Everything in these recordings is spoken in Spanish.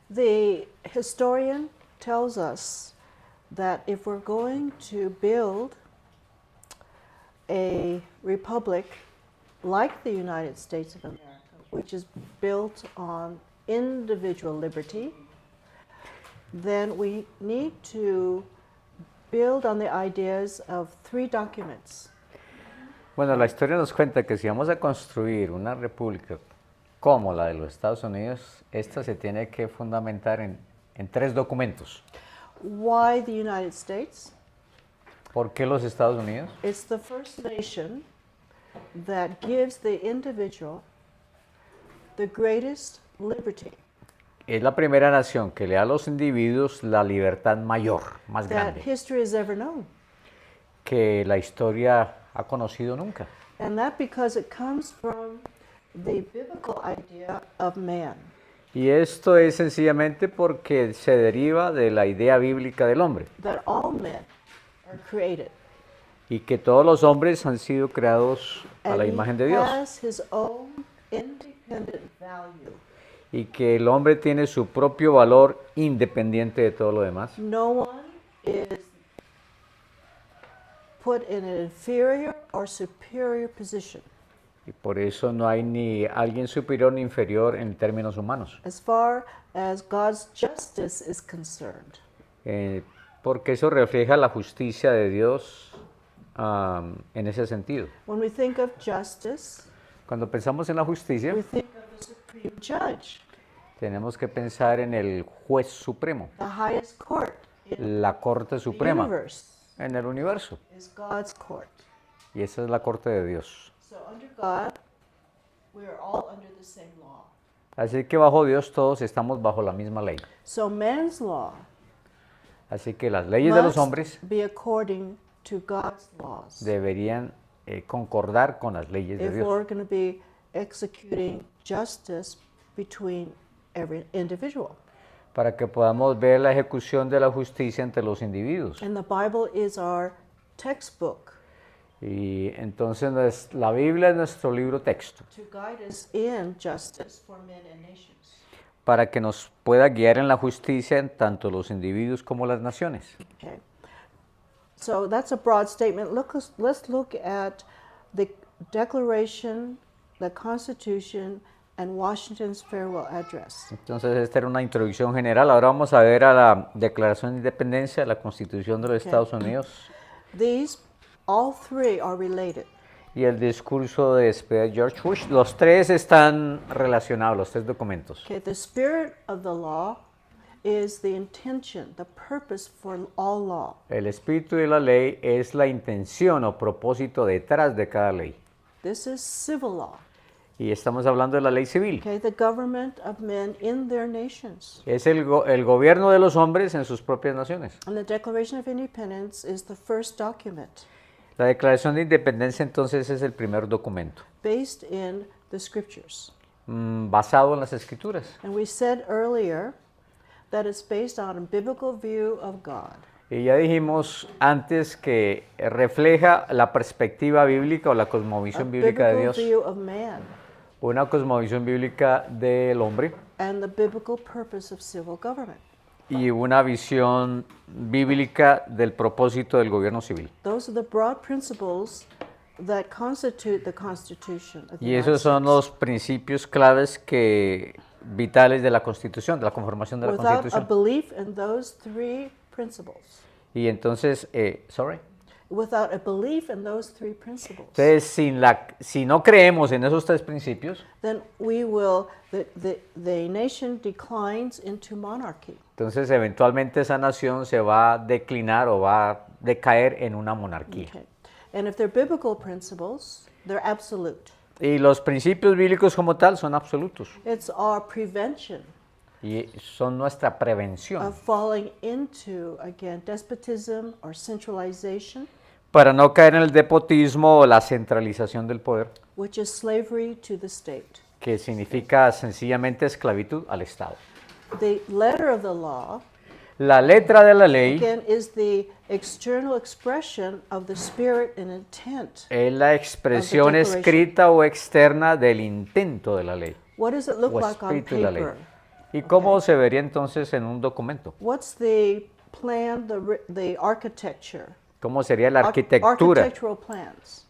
The historian tells us that if we're going to build a republic like the United States of America, which is built on individual liberty, then we need to build on the ideas of three documents. Bueno, la historia nos cuenta que si vamos a construir una república como la de los Estados Unidos, esta se tiene que fundamentar en tres documentos. Why the United States? ¿Por qué los Estados Unidos? It's the first nation that gives the individual the greatest liberty Es la primera nación que le da a los individuos la libertad mayor, más that grande, history has ever known. que la historia ha conocido nunca. And that because it comes from the biblical idea of man. Y esto es sencillamente porque se deriva de la idea bíblica del hombre, That all men are created. y que todos los hombres han sido creados a la And imagen de he Dios, has his own independent value. y que el hombre tiene su propio valor independiente de todo lo demás. No one is put in an inferior or superior position Y por eso no hay ni alguien superior ni inferior en términos humanos, as far as God's justice is concerned. porque eso refleja la justicia de Dios en ese sentido. When we think of justice, Cuando pensamos en la justicia, we think of the supreme judge, tenemos que pensar en el juez supremo, the highest court in la corte the suprema universe en el universo. is God's court. Y esa es la corte de Dios. So under God, we are all under the same law. Así que bajo Dios todos estamos bajo la misma ley. So man's law Así que las leyes de los must hombres be according to God's laws deberían concordar con las leyes de if Dios, we're going to be executing justice between every individual. para que podamos ver la ejecución de la justicia entre los individuos. And the Bible is our textbook Y entonces la Biblia es nuestro libro texto, to guide us in justice for men and nations. para que nos pueda guiar en la justicia en tanto los individuos como las naciones. Okay. So that's a broad statement. Let's look at the Declaration, the Constitution, and Washington's farewell address. Entonces esta era una introducción general. Ahora vamos a ver a la Declaración de Independencia, la Constitución de los Estados Unidos These, all three are related. y el discurso de despedida de George Bush. Los tres están relacionados, los tres documentos. Okay, the spirit of the law is the intention, the purpose for all law. El espíritu de la ley es la intención o propósito detrás de cada ley. This is civil law. Y estamos hablando de la ley civil. Okay, the government of men in their nations. Es el gobierno de los hombres en sus propias naciones. And the Declaration of Independence is the first document La Declaración de Independencia entonces es el primer documento, based in the scriptures. basado en las Escrituras. And we said earlier that it's based on a biblical view of God. Y ya dijimos antes que refleja la perspectiva bíblica o la A cosmovisión bíblica de biblical Dios, view of man una cosmovisión bíblica del hombre and the biblical purpose of civil government. y una visión bíblica del propósito del gobierno civil. Those are the broad principles that constitute the Constitution of the Y United esos son States. los principios claves vitales de la Constitución, de la conformación de la Without a Constitución. belief in those three principles, Y entonces, without a belief in those three principles, entonces si no creemos en esos tres principios, then the nation declines into monarchy. entonces eventualmente esa nación se va a declinar o va a decaer en una monarquía. Okay. And if they're biblical principles, they're absolute. Y los principios bíblicos como tal son absolutos It's our prevention y son nuestra prevención of falling into, again, despotism or centralization, para no caer en el despotismo o la centralización del poder, which is slavery to the state. que significa sencillamente esclavitud al Estado. The letter of the law, La letra de la ley again, is the external expression of the spirit and intent. es la expresión Declaration. escrita o externa del intento de la ley. What does it look O like on espíritu de la ley. paper? ¿Y cómo se vería entonces en un documento? What's the plan, the architecture? ¿Cómo sería la arquitectura, Architectural plans.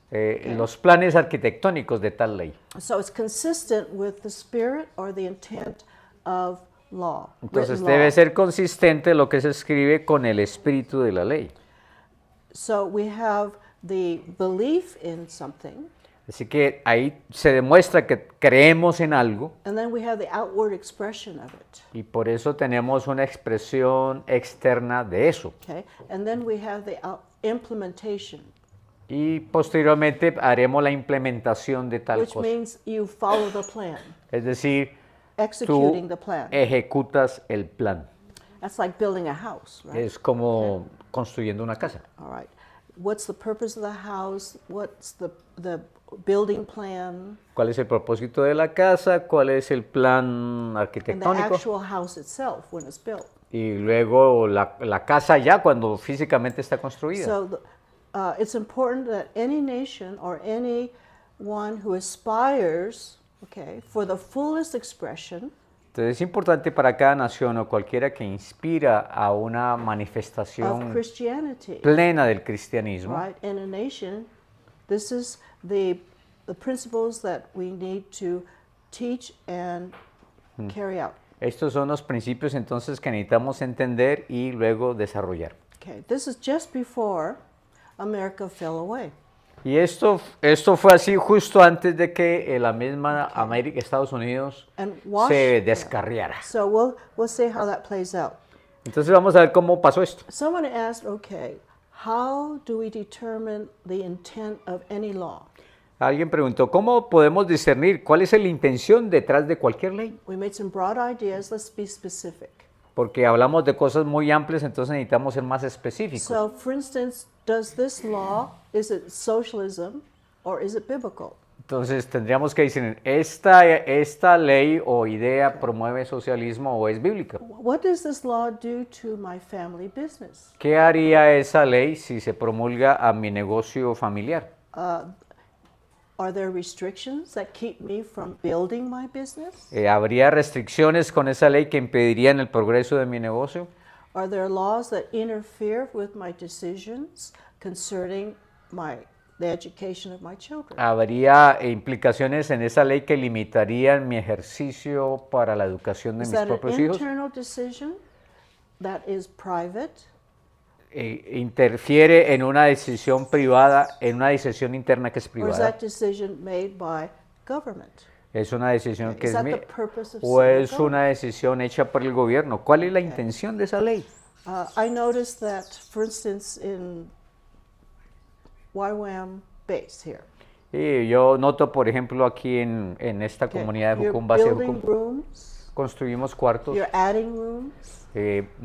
los planes arquitectónicos de tal ley? So it's consistent with the spirit or the intent of law. Entonces written debe law. ser consistente lo que se escribe con el espíritu de la ley. So we have the belief in something, Así que ahí se demuestra que creemos en algo and then we have the outward expression of it. y por eso tenemos una expresión externa de eso. Okay, and then we have the implementation, Y posteriormente haremos la implementación de tal which cosa. means you follow the plan, Es decir, tú executing the plan. ejecutas el plan. That's like building a house, right? Es como construyendo una casa. All right. What's the purpose of the house? What's the building plan? ¿Cuál es el propósito de la casa? ¿Cuál es el plan And the arquitectónico? actual house itself when it's built. Y luego la casa ya cuando físicamente está construida. So it's important that any nation or anyone who aspires, okay, for the fullest expression Entonces es importante para cada nación o cualquiera que inspira a una of manifestación Christianity, plena del cristianismo, right? In a nation, this is the principles that we need to teach and carry out. estos son los principios entonces que necesitamos entender y luego desarrollar. Okay, this is just before America fell away. Y esto fue así justo antes de que la misma América, Estados Unidos, And se descarriara. So we'll see how that plays out. Entonces vamos a ver cómo pasó esto. Someone asked, okay, how do we determine the intent of any law? Alguien preguntó, ¿cómo podemos discernir cuál es la intención detrás de cualquier ley? We made some broad ideas. Let's be specific. Porque hablamos de cosas muy amplias, entonces necesitamos ser más específicos. So, for instance, does this law, is it socialism or is it biblical? Entonces tendríamos que decir, ¿esta ley o idea promueve socialismo o es bíblica? What does this law do to my family business? ¿Qué haría esa ley si se promulga a mi negocio familiar? Are there restrictions that keep me from building my business? ¿Habría restricciones con esa ley que impedirían el progreso de mi negocio? Are there laws that interfere with my decisions concerning the education of my children? ¿Habría implicaciones en esa ley que limitarían mi ejercicio para la educación de Is mis that an propios hijos? internal decision that is private? ¿Interfiere en una decisión privada, en una decisión interna que es Or is privada? that decision made by government? ¿Es una decisión que Is es that the mía purpose of o civil es government? una decisión hecha por el gobierno? ¿Cuál es la intención de esa ley? I noticed that, for instance, in YWAM base here, Y yo noto, por ejemplo, aquí en esta okay, comunidad de you're Jucum, base de building Jucum, rooms, construimos cuartos, you're adding rooms,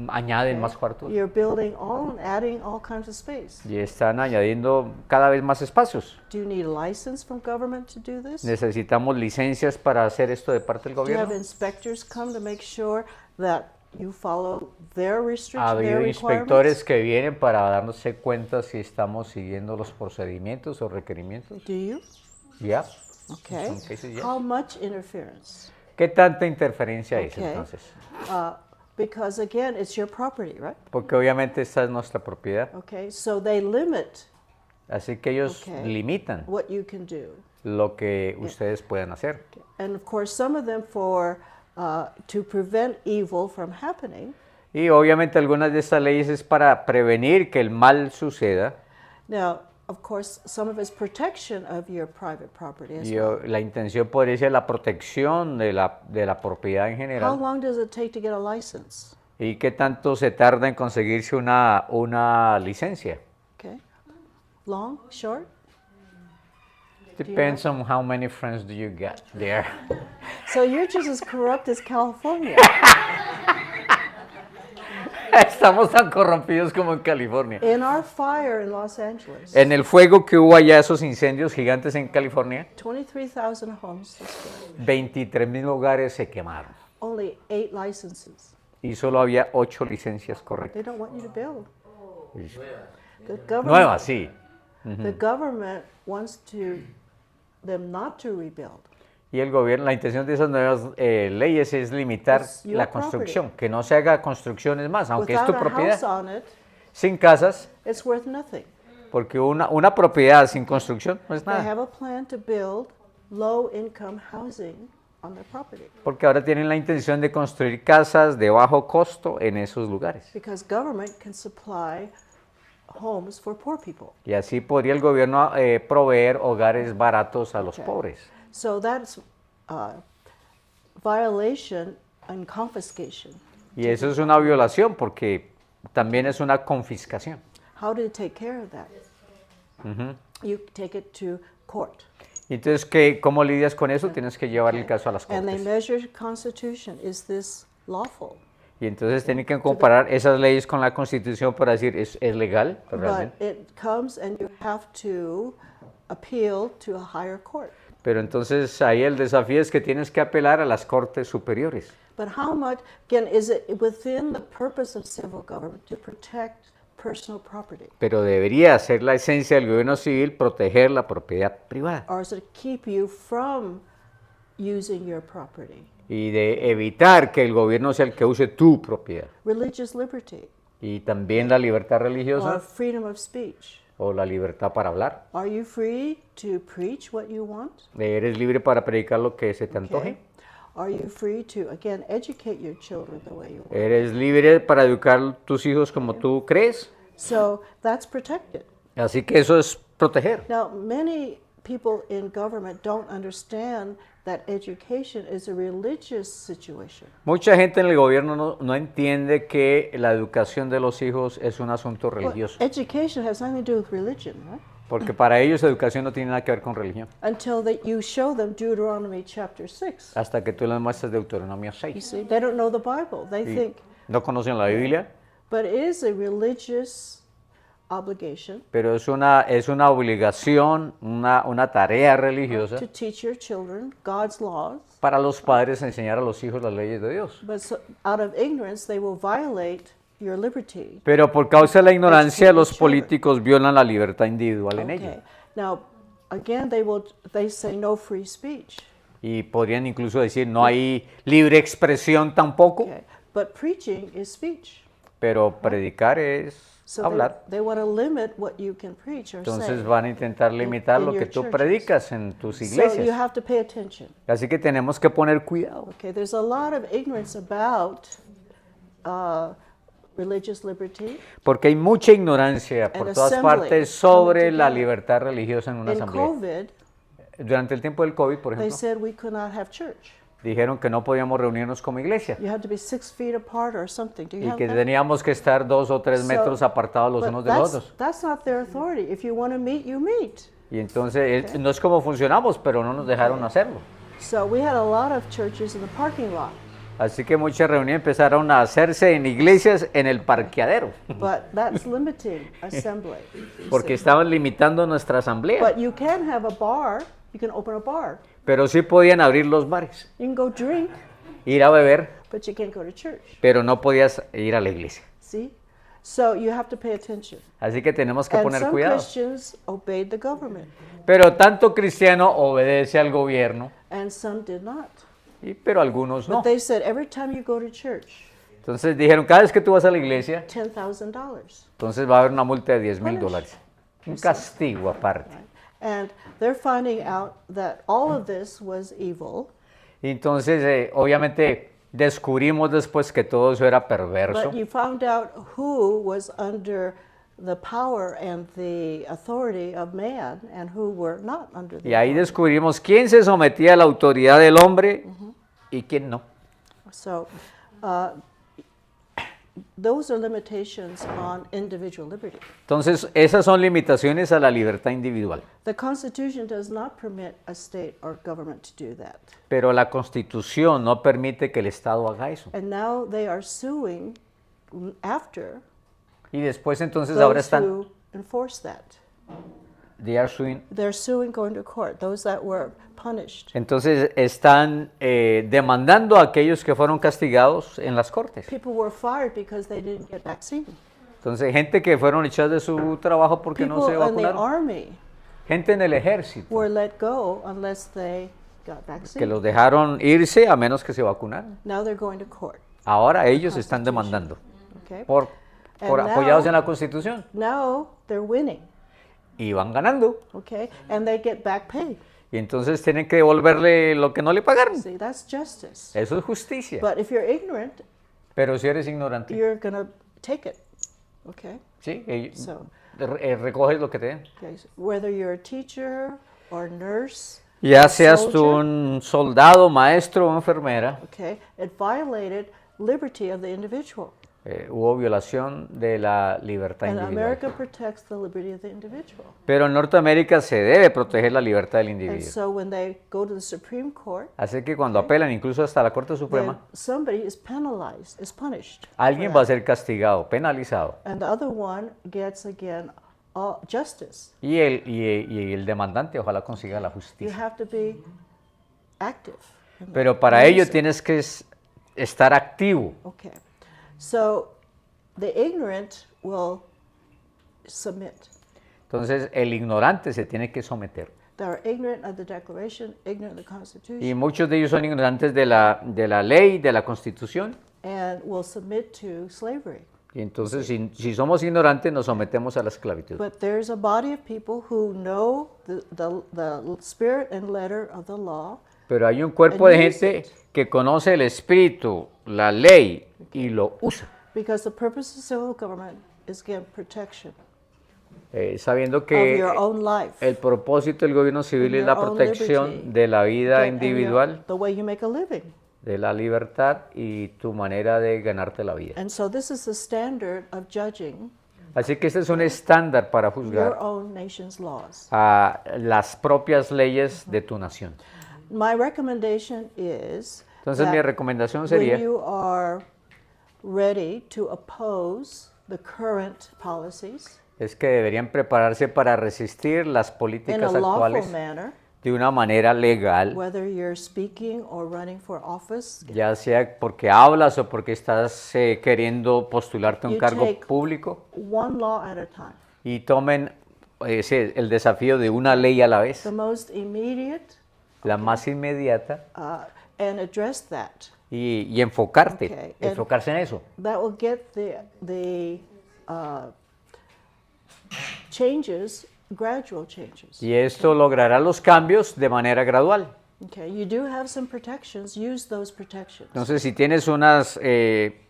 añaden más cuartos you're building adding all kinds of space. y están añadiendo cada vez más espacios. Do you need a license from government to do this? Necesitamos licencias para hacer esto de parte del Do you have gobierno. inspectors come to make sure that you follow their Ha restrictions, habido their inspectores requirements? que vienen para darnos cuenta si estamos siguiendo los procedimientos o requerimientos. Do you? Ya. Okay. In some cases, yes. How much interference? ¿Qué tanta interferencia es Okay. entonces? Because again, it's your property, right? Porque obviamente esta es nuestra propiedad. Okay, so they limit Así que ellos Okay. limitan what you can do. lo que ustedes puedan hacer. And of course, some of them to prevent evil from happening. Y obviamente algunas de estas leyes es para prevenir que el mal suceda. Now, of course, some of it's protection of your private property as Y well. la intención podría ser la protección de la propiedad en How general. long does it take to get a license? ¿Y qué tanto se tarda en conseguirse una licencia? Okay. Long, short? Depends on how many friends do you get there. So you're just as corrupt as California. Estamos tan corrompidos como en California. In our fire in Los Angeles, En el fuego que hubo allá, esos incendios gigantes en California, 23,000 homes destroyed. 23,000 hogares se quemaron. Only 8 licenses. Y solo había 8 licencias correctas. They don't want you to build. The government, Nuevas, sí. the government wants them not to rebuild. Y el gobierno, la intención de esas nuevas leyes es limitar It's your la property. construcción, que no se haga construcciones más, aunque es Without tu a house propiedad, on it, sin casas, it's worth nothing. porque una propiedad sin construcción no es They nada, have a plan to build low-income housing on their property porque ahora tienen la intención de construir casas de bajo costo en esos lugares. because government can supply homes for poor people. Y así podría el gobierno proveer hogares baratos a los Okay. pobres. So that's violation and confiscation. Y eso es una violación porque también es una confiscación. How do you take care of that? You take it to court. Y entonces, ¿cómo lidias con eso? Tienes que llevar el caso a las And they cortes. measure Constitution. Is this lawful? Y entonces tienen que comparar esas leyes con la Constitución para decir, ¿es legal But realmente? it comes and you have to appeal to a higher court. Pero entonces ahí el desafío es que tienes que apelar a las cortes superiores. But how much, again, is it within the purpose of civil government to protect personal property? Pero debería ser la esencia del gobierno civil proteger la propiedad privada Or is it keep you from using your property? y de evitar que el gobierno sea el que use tu propiedad. Religious liberty Y también la libertad or religiosa freedom of speech. o la libertad para hablar. Are you free to preach what you want? Eres libre para predicar lo que se te antoje. Okay. Are you free to, again, educate your children the way you want? Eres libre para educar tus hijos como tú crees. So that's protected. Así que eso es proteger. Now, many people in government don't understand that education is a religious situation. Mucha gente en el gobierno no entiende que la educación de los hijos es un asunto Well, religioso. education has nothing to do with religion, right? Porque para ellos educación no tiene nada que ver con religión. Until you show them Deuteronomy chapter 6. Hasta que tú les muestras Deuteronomio You 6. see, they don't know the Bible. They Y think, no conocen la Biblia, but it is a religious obligation pero es una obligación, una tarea religiosa to teach your children God's laws. para los padres enseñar a los hijos las leyes de Dios. But out of ignorance, they will violate your liberty. Pero por causa de la ignorancia, los children. políticos violan la libertad individual en Okay. ello. Now, again, they say no free speech. Y podrían incluso decir, no hay libre expresión tampoco, Okay. But preaching is speech. pero predicar es So hablar. they want to limit what you can preach or Entonces say. van a intentar limitar in lo que your tú churches. predicas en tus So you iglesias. have to pay attention. Así que tenemos que poner cuidado. Okay, there's a lot of ignorance about religious liberty. Porque hay mucha ignorancia por And todas assembly partes sobre coming la together. libertad religiosa en una In asamblea. COVID, Durante el tiempo del COVID, por they ejemplo, said we could not have church. dijeron que no podíamos reunirnos como iglesia You had to be 6 feet apart or something. Do you y have que that? teníamos que estar 2 o 3 So, metros apartados los but unos de los otros. that's not their authority. If you want to meet, you meet. Y entonces no es como funcionamos, pero no nos dejaron hacerlo. So we had a lot of churches in the parking lot, Así que muchas reuniones empezaron a hacerse en iglesias en el parqueadero, but that's limiting assembly. you porque see. estaban limitando nuestra asamblea. But you can have a bar. You can open a bar. Pero sí podían abrir los bares, You can go drink, ir a beber, but you can't go to church. pero no podías ir a la iglesia. See? So you have to pay attention. Así que tenemos que And poner some cuidado. Christians obeyed the government, Pero tanto cristiano obedece al gobierno, and some did not. pero algunos no. But they said every time you go to church, Entonces dijeron, cada vez que tú vas a la iglesia, $10,000. entonces va a haber una multa de $10,000. Un castigo aparte. And they're finding out that all of this was evil, Y entonces, obviamente, descubrimos después que todo eso era perverso. but you found out who was under the power and the authority of man and who were not under the Y ahí authority. descubrimos quién se sometía a la autoridad del hombre y quién no. So those are limitations on individual liberty. Entonces, esas son limitaciones a la libertad individual. The Constitution does not permit a state or government to do that. Pero la Constitución no permite que el Estado haga eso. And now they are suing after Y después, entonces, ahora those están... who enforce that. they are suing. They're suing going to court, those that were punished. Entonces, están demandando a aquellos que fueron castigados en las cortes. People were fired because they didn't get vaccine. Entonces, gente que fueron echados de su trabajo porque no People se in the vacunaron. army Gente en el ejército. were let go unless they got que vaccine. los dejaron irse a menos que se vacunaran. Now they're going to court. Ahora ellos están demandando Okay. por And apoyados now- en la Constitución Now they're winning. y van ganando. Okay. And they get back pay. Y entonces tienen que devolverle lo que no le pagaron. See, that's justice. Eso es justicia. But if you're ignorant, Pero si eres ignorante, you're going to take it. Okay. ¿sí? So- Recoges lo que te den. Okay. So whether you're a teacher or nurse, Ya seas tú soldier, un soldado, maestro o enfermera, okay, it violated liberty of the individual. hubo violación de la libertad And individual. America protects the liberty of the individual. Pero en Norteamérica se debe proteger la libertad del And individuo. so when they go to the Supreme Court, Así que cuando apelan incluso hasta la Corte then Suprema, somebody is penalized, is punished. for alguien that. va a ser castigado, penalizado. And the other one gets again justice. Y el demandante ojalá consiga la You justicia. have to be active. in that. Pero para ello Use it. tienes que estar activo. Okay. So the ignorant will submit. Entonces el ignorante se tiene que someter. They are ignorant of the Declaration, ignorant of the Constitution, Y muchos de ellos son ignorantes de la ley, de la Constitución. and will submit to slavery. Y entonces si somos ignorantes nos sometemos a la esclavitud. But there's a body of people who know the spirit and letter of the law, Pero hay un cuerpo de And use gente que conoce el espíritu, la ley y lo usa. because the purpose of civil government is again protection Sabiendo of que your own life. el propósito del gobierno civil es la Your own protección liberty. de la vida Okay, and individual, the way you make a living. de la libertad y tu manera de ganarte la vida. And so this is the standard of judging Así que este es un estándar para your juzgar own nation's laws. a las propias leyes de tu nación. My recommendation is Entonces mi that recomendación when sería, you are ready to oppose the current policies es que deberían prepararse para resistir las in a políticas lawful actuales manner, de una manera legal, whether you're speaking or running for office, ya sea porque hablas o porque estás queriendo postularte a un You cargo take- público, one law at a time. y tomen el desafío de una ley a la vez, The most immediate, la más inmediata, and address that. y enfocarte, Okay, enfocarse en eso. That will get the changes, gradual changes. Y esto logrará los cambios de manera gradual. Okay, you do have some protections, use those protections. Entonces, si tienes unas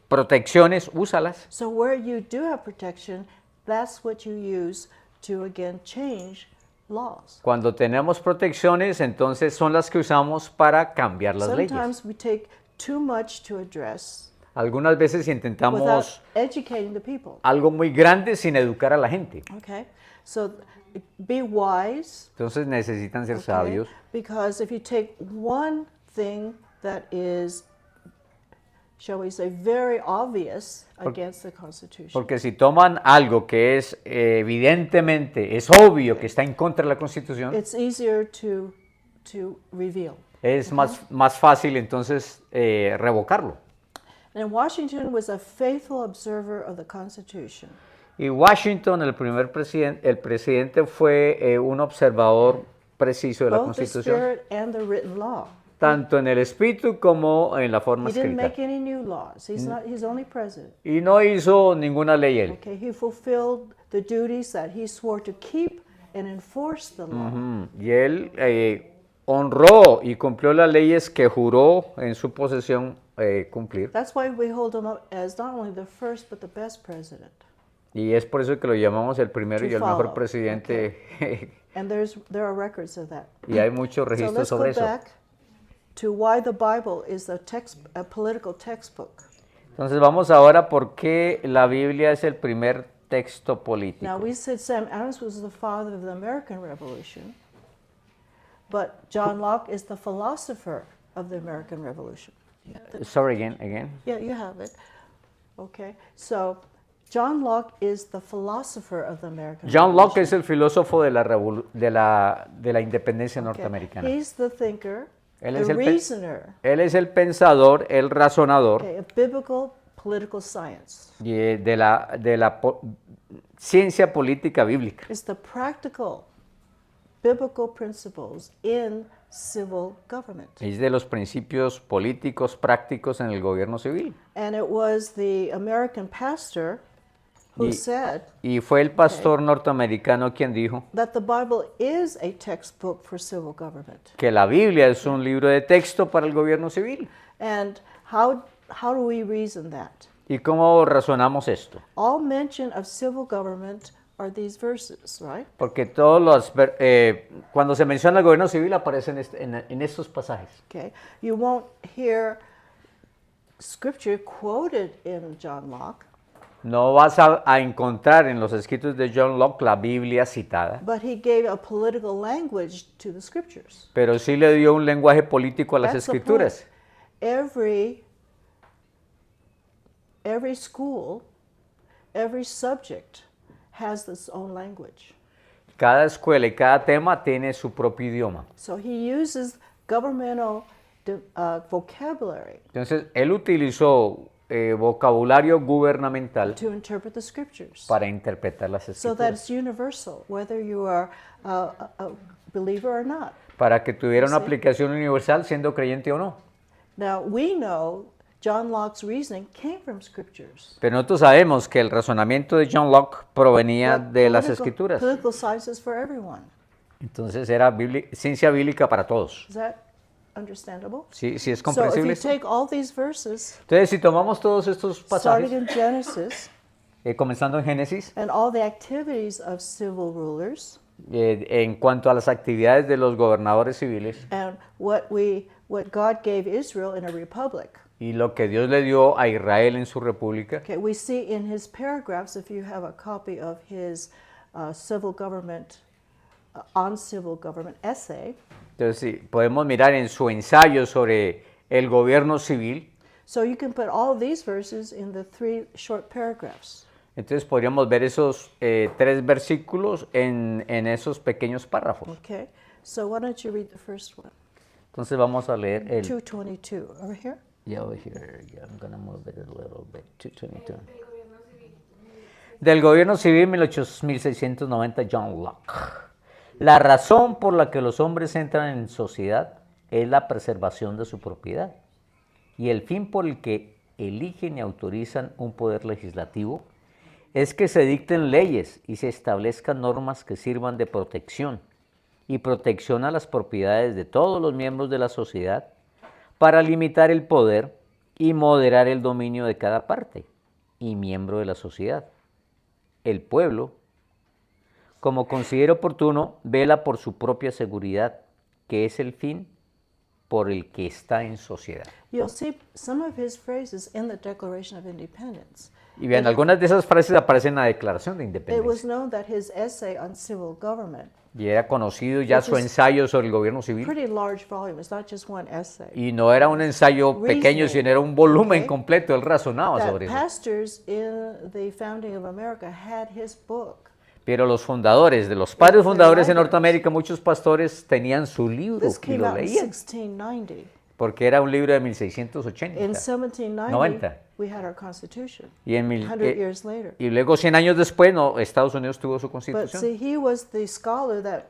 protecciones, úsalas. So where you do have protection, that's what you use to again change laws. Cuando tenemos protecciones, entonces son las que usamos para cambiar las leyes. Sometimes we take too much to address Algunas veces without intentamos educating the people. algo muy grande sin educar a la gente. Okay, so be wise. Entonces necesitan ser Okay? sabios. Because if you take one thing that is, shall we say, very obvious against the Constitution, Porque si toman algo que es evidentemente, es obvio que está en contra de la Constitución, it's easier to reveal. es más fácil entonces revocarlo. And Washington was a faithful observer of the Constitution. Y Washington, el presidente fue un observador preciso de la Both the Constitución, spirit and the written law. tanto en el espíritu como en la forma He didn't escrita. make any new laws. He's only president. Y no hizo ninguna ley él. Okay, he fulfilled the duties that he swore to keep and enforce the law. Y él honró y cumplió las leyes que juró en su posesión cumplir. That's why we hold him up as not only the first but the best president. Y es por eso que lo llamamos el primero To y el mejor follow. presidente. And there are records of that. Y hay muchos So registros let's go sobre eso. back to why the Bible is a political textbook. Entonces vamos ahora por qué la Biblia es el primer texto político. Now we said Sam Adams was the father of the American Revolution, but John Locke is the philosopher of the American Revolution. Sorry again. Yeah, you have it. Okay, so John Locke is the philosopher of the American John Locke Revolution. es el filósofo de la independencia Okay, norteamericana. he's the thinker, Él the es el pe- reasoner, Él es el pensador, el razonador okay, of biblical political science. y de la ciencia política bíblica. It's the practical biblical principles in civil government. Es de los principios políticos prácticos en el gobierno civil. And it was the American pastor who Y- said Y fue el pastor norteamericano quien dijo that the Bible is a textbook for civil government. que la Biblia es un libro de texto para el gobierno civil. And how do we reason that? ¿Y cómo razonamos esto? All mention of civil government are these verses, right? Porque cuando se menciona el gobierno civil aparecen en estos pasajes. Okay. You won't hear scripture quoted in John Locke, No vas a encontrar en los escritos de John Locke la Biblia citada, but he gave a political language to the scriptures. pero sí le dio un lenguaje político a las That's the escrituras. point. Every school, every subject has its own language. Cada escuela y cada tema tiene su propio idioma. So he uses governmental vocabulary Entonces, él utilizó vocabulario gubernamental to interpret the scriptures, para interpretar las so that escrituras, it's universal, whether you are a believer or not. para que tuviera una Sí. aplicación universal siendo creyente o no. Now, we know John Locke's reasoning came from scriptures. Pero nosotros sabemos que el razonamiento de John Locke provenía But de las political- escrituras. Political science is for everyone. Entonces era ciencia bíblica para todos. Is that understandable? ¿Sí, sí es So if comprensible you esto? take all these verses, Entonces, si tomamos todos estos starting pasajes, in Genesis, comenzando en Génesis, and all the activities of civil rulers, en cuanto a las actividades de los gobernadores civiles and what God gave Israel in a republic. y lo que Dios le dio a Israel en su república, Okay, we see in his paragraphs, if you have a copy of his civil government, on civil government essay, entonces sí, podemos mirar en su ensayo sobre el gobierno civil, so you can put all of these verses in the 3 short paragraphs. entonces podríamos ver esos 3 versículos en esos pequeños párrafos. Okay, so why don't you read the first one? Entonces vamos a leer el... 222, over here. Yeah, over here. Yeah, I'm gonna move it a little bit. 222. Del gobierno civil 1690, John Locke. La razón por la que los hombres entran en sociedad es la preservación de su propiedad. Y el fin por el que eligen y autorizan un poder legislativo es que se dicten leyes y se establezcan normas que sirvan de protección a las propiedades de todos los miembros de la sociedad para limitar el poder y moderar el dominio de cada parte y miembro de la sociedad. El pueblo, como considere oportuno, vela por su propia seguridad, que es el fin por el que está en sociedad. You'll see some of his phrases in the Declaration of Independence. Y vean, algunas de esas frases aparecen en la Declaración de It was Independencia. known that his essay on civil government, Y era conocido ya Which su is ensayo sobre el gobierno civil. pretty large volume, it's not just one essay. Y no era un ensayo pequeño, Reasoning, sino era un volumen okay. completo. Él razonaba That sobre eso. pastors in the founding of America had his book. Pero los fundadores, de los padres fundadores en writers. Norteamérica, muchos pastores tenían su libro This y came lo out in leían, 1690. porque era un libro de 1680. In 1790, 90. we had our Constitution. Y, 100 years later. y luego 100 años después, no, Estados Unidos tuvo su But constitución. see, he was the scholar that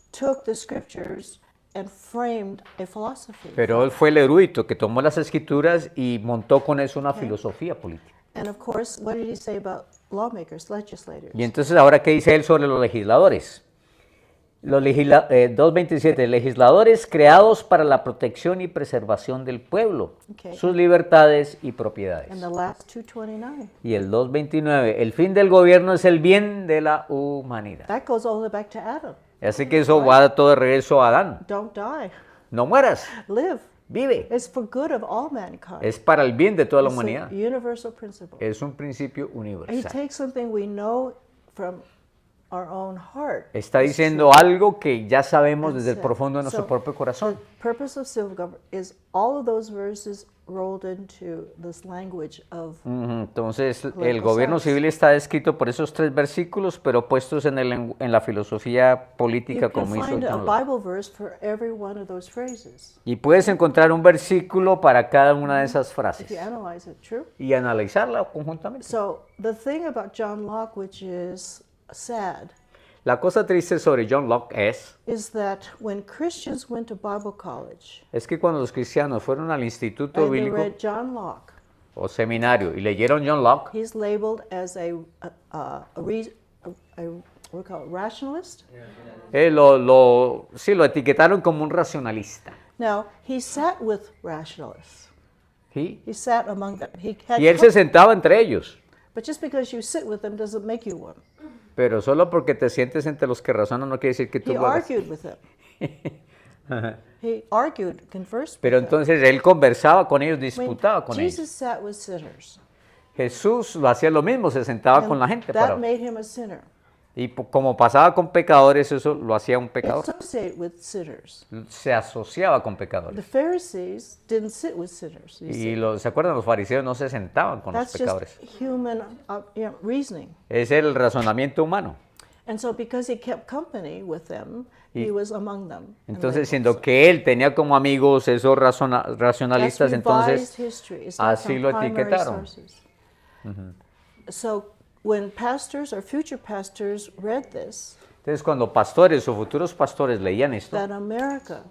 took the scriptures and framed a philosophy. Pero él fue el erudito que tomó las escrituras y montó con eso una filosofía política. And of course, what did he say about lawmakers, legislators? Y entonces, ahora, ¿qué dice él sobre los legisladores? 2.27, legisladores creados para la protección y preservación del pueblo, Okay. sus libertades y propiedades. And the last 229. Y el 2.29, el fin del gobierno es el bien de la humanidad. That goes all the way back to Adam. Así que eso va todo de regreso a Adán. Don't die, No mueras, live. vive. It's for good of all mankind. Es para el bien de toda la It's humanidad. a universal principle. Es un principio He universal. takes something we know from our own heart. Está It's diciendo true. algo que ya sabemos desde el That's it. profundo de nuestro So, propio corazón. The purpose of civil government is all of those verses rolled into this language of Entonces, el Political gobierno science. civil está descrito por esos 3 versículos, pero puestos en la filosofía política you can como hizo find a John Locke. Bible verse for every one of those phrases. Y puedes encontrar un versículo para cada una de esas If frases you analyze it, true. y analizarla conjuntamente. So the thing about John Locke, which is sad, La cosa triste sobre John Locke is that when Christians went to Bible college es que cuando los cristianos fueron al instituto and they bíblico read John Locke, o seminario y leyeron John Locke, he's labeled as what do we call it, rationalist. sí, lo etiquetaron como un racionalista. Now, he sat with rationalists. ¿Sí? He sat among them. He had Y él se sentaba entre ellos. But just because you sit with them doesn't make you one. Pero solo porque te sientes entre los que razonan no quiere decir que tú He lo hagas. argued with them. He argued, conversed Pero with them. entonces él conversaba con ellos, I mean, disputaba con ellos. Jesus sat with sinners. Jesús lo hacía lo mismo, se sentaba And con la gente. that made him a sinner. Y como pasaba con pecadores, eso lo hacía un pecador. Associate with sinners. Se asociaba con The pecadores. Pharisees didn't sit with sinners. You see. Y ¿se acuerdan? Los fariseos no se sentaban con los That's pecadores. just human reasoning. Es el razonamiento humano. And so because he kept company with them, he was among them. and Entonces, labeled siendo so. que él tenía como amigos esos racionalistas, That's entonces revised history. It's not así from lo primary etiquetaron. sources. So when pastors or future pastors read this, Entonces, cuando pastores o futuros pastores leían esto, that America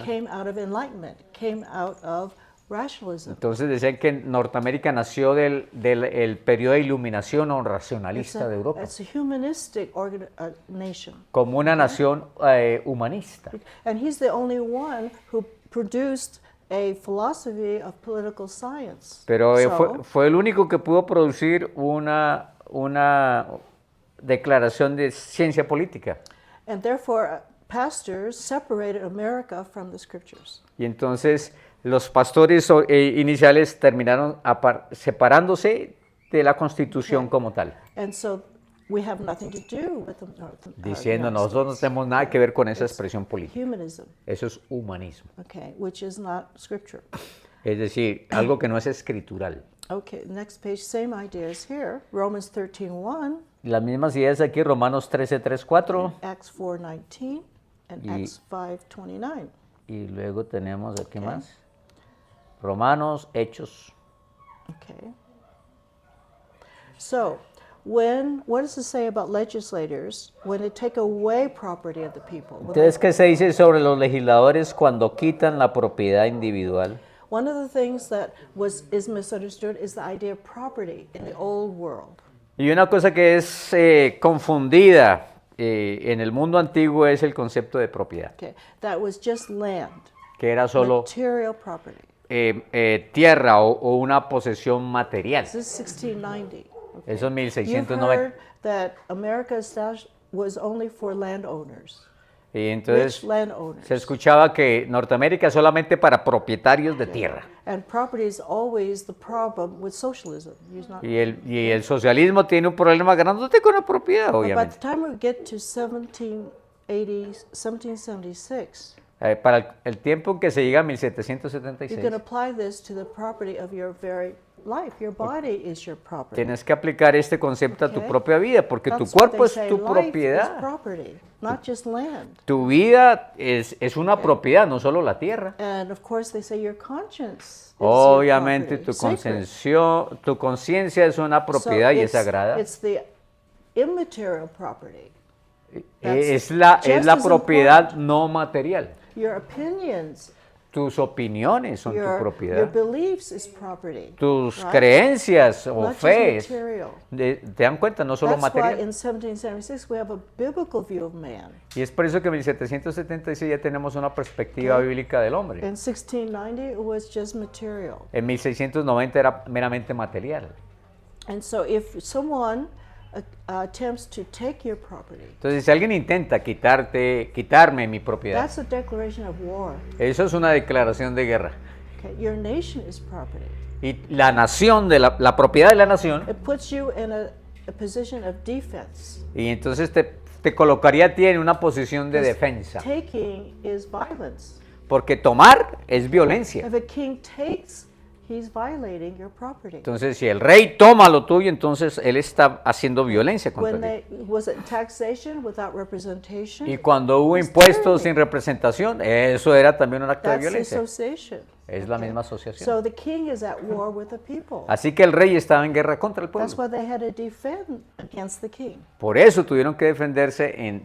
came out of enlightenment, came out of rationalism. entonces decían que Norteamérica nació del el periodo de iluminación o It's racionalista de Europa, it's a humanistic nation. como una nación humanista. And he's the only one who produced a philosophy of political science. Pero So, fue el único que pudo producir una declaración de ciencia política. and therefore, pastors separated America from the scriptures. Y entonces los pastores iniciales terminaron separándose de la constitución como tal, And so we have nothing to do with the diciendo United nosotros no States. tenemos nada que ver con esa expresión política. Humanism, Eso es humanismo. okay, which is not scripture. Es decir, algo que no es escritural. Okay, next page, same ideas here. Romans 13:1, Las mismas ideas aquí, Romanos 13, 3, 4. Acts 4:19, and Y- Acts 5:29. Y luego tenemos aquí más. Romanos, Hechos. Okay. So, what does it say about legislators when they take away property of the people? Entonces, ¿qué se dice sobre los legisladores cuando quitan la propiedad individual? One of the things that is misunderstood is the idea of property in the old world. Y una cosa que es confundida en el mundo antiguo es el concepto de propiedad, Okay, that was just land, que era solo material property. tierra o una posesión material. This is 1690. Okay. Eso es You've 1690. heard that America was only for landowners, Y entonces rich landowners. se escuchaba que Norteamérica es solamente para propietarios de tierra. And property is always the problem with socialism. Y el socialismo tiene un problema grandote con la propiedad, But by obviamente. the time we get to 1776, Para el tiempo en que se llega a you 1776, can apply this to the property of your very life. Your body is your property. tienes que aplicar este concepto a tu Okay. propia vida, porque tu That's what cuerpo they es say, tu life is propiedad. property, not just land. Tu vida es una propiedad, no solo la tierra. And of course, they say your conscience is Obviamente your property, sacred. tu conciencia es una propiedad So y es sagrada. It's the immaterial property. that's Es la just as propiedad no material. Your opinions, Tus opiniones son tu your propiedad. beliefs is property. Tus right? creencias o Not just fees, material. te dan cuenta, no solo That's why material. in 1776 we have a biblical view of man. Y es por eso que en 1776 ya tenemos una perspectiva Okay. bíblica del hombre. In 1690 it was just material. En 1690 era meramente material. And so if someone attempts to take your property, Entonces, si alguien intenta quitarme mi propiedad, that's a declaration of war. eso es una declaración de guerra. Okay? Your nation is property. Y la nación, la propiedad de la nación, It puts you in a position of defense. y entonces te colocaría a ti en una posición de defensa. Taking is violence. Porque tomar es violencia. If a king takes, he's violating your property. Entonces, si el rey toma lo tuyo, entonces él está haciendo violencia contra When ti. was it taxation without representation? Y cuando hubo It's impuestos tyranny. sin representación, eso era también un acto de That's violencia. dissociation. Es la misma asociación. So the king is at war with the people. Así que el rey estaba en guerra contra el That's pueblo. why they had to defend against the king. Por eso tuvieron que defenderse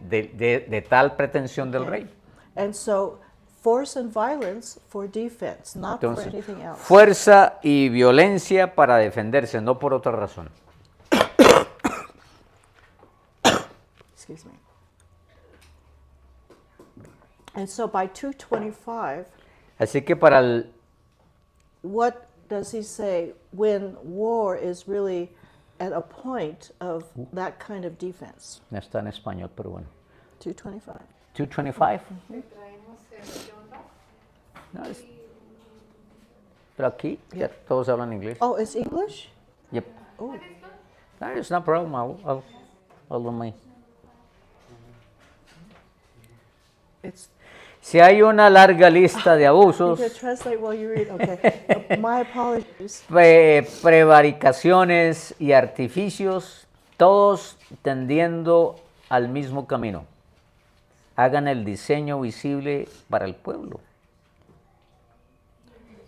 de tal pretensión del rey. And so force and violence for defense, not for Entonces, anything else. fuerza y violencia para defenderse, no por otra razón. Excuse me. And so by 225, Así que para el what does he say when war is really at a point of that kind of defense? no está en español, pero bueno. 225. 225. No, pero aquí ya todos hablan inglés. Oh, it's English? Yep. Oh, No, it's no problem. I'll do my. it's. Si hay una larga lista de You abusos, can translate while you read. Okay. My apologies. prevaricaciones y artificios, todos tendiendo al mismo camino. Hagan el diseño visible para el pueblo.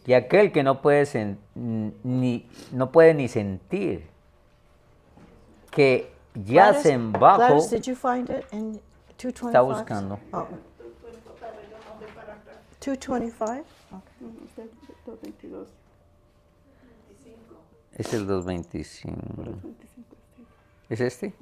Y aquel que no puede, no puede ni sentir que yacen bajo, Gladys, did you find it in 225? está buscando. Oh. 225? Es el 225. ¿Es este?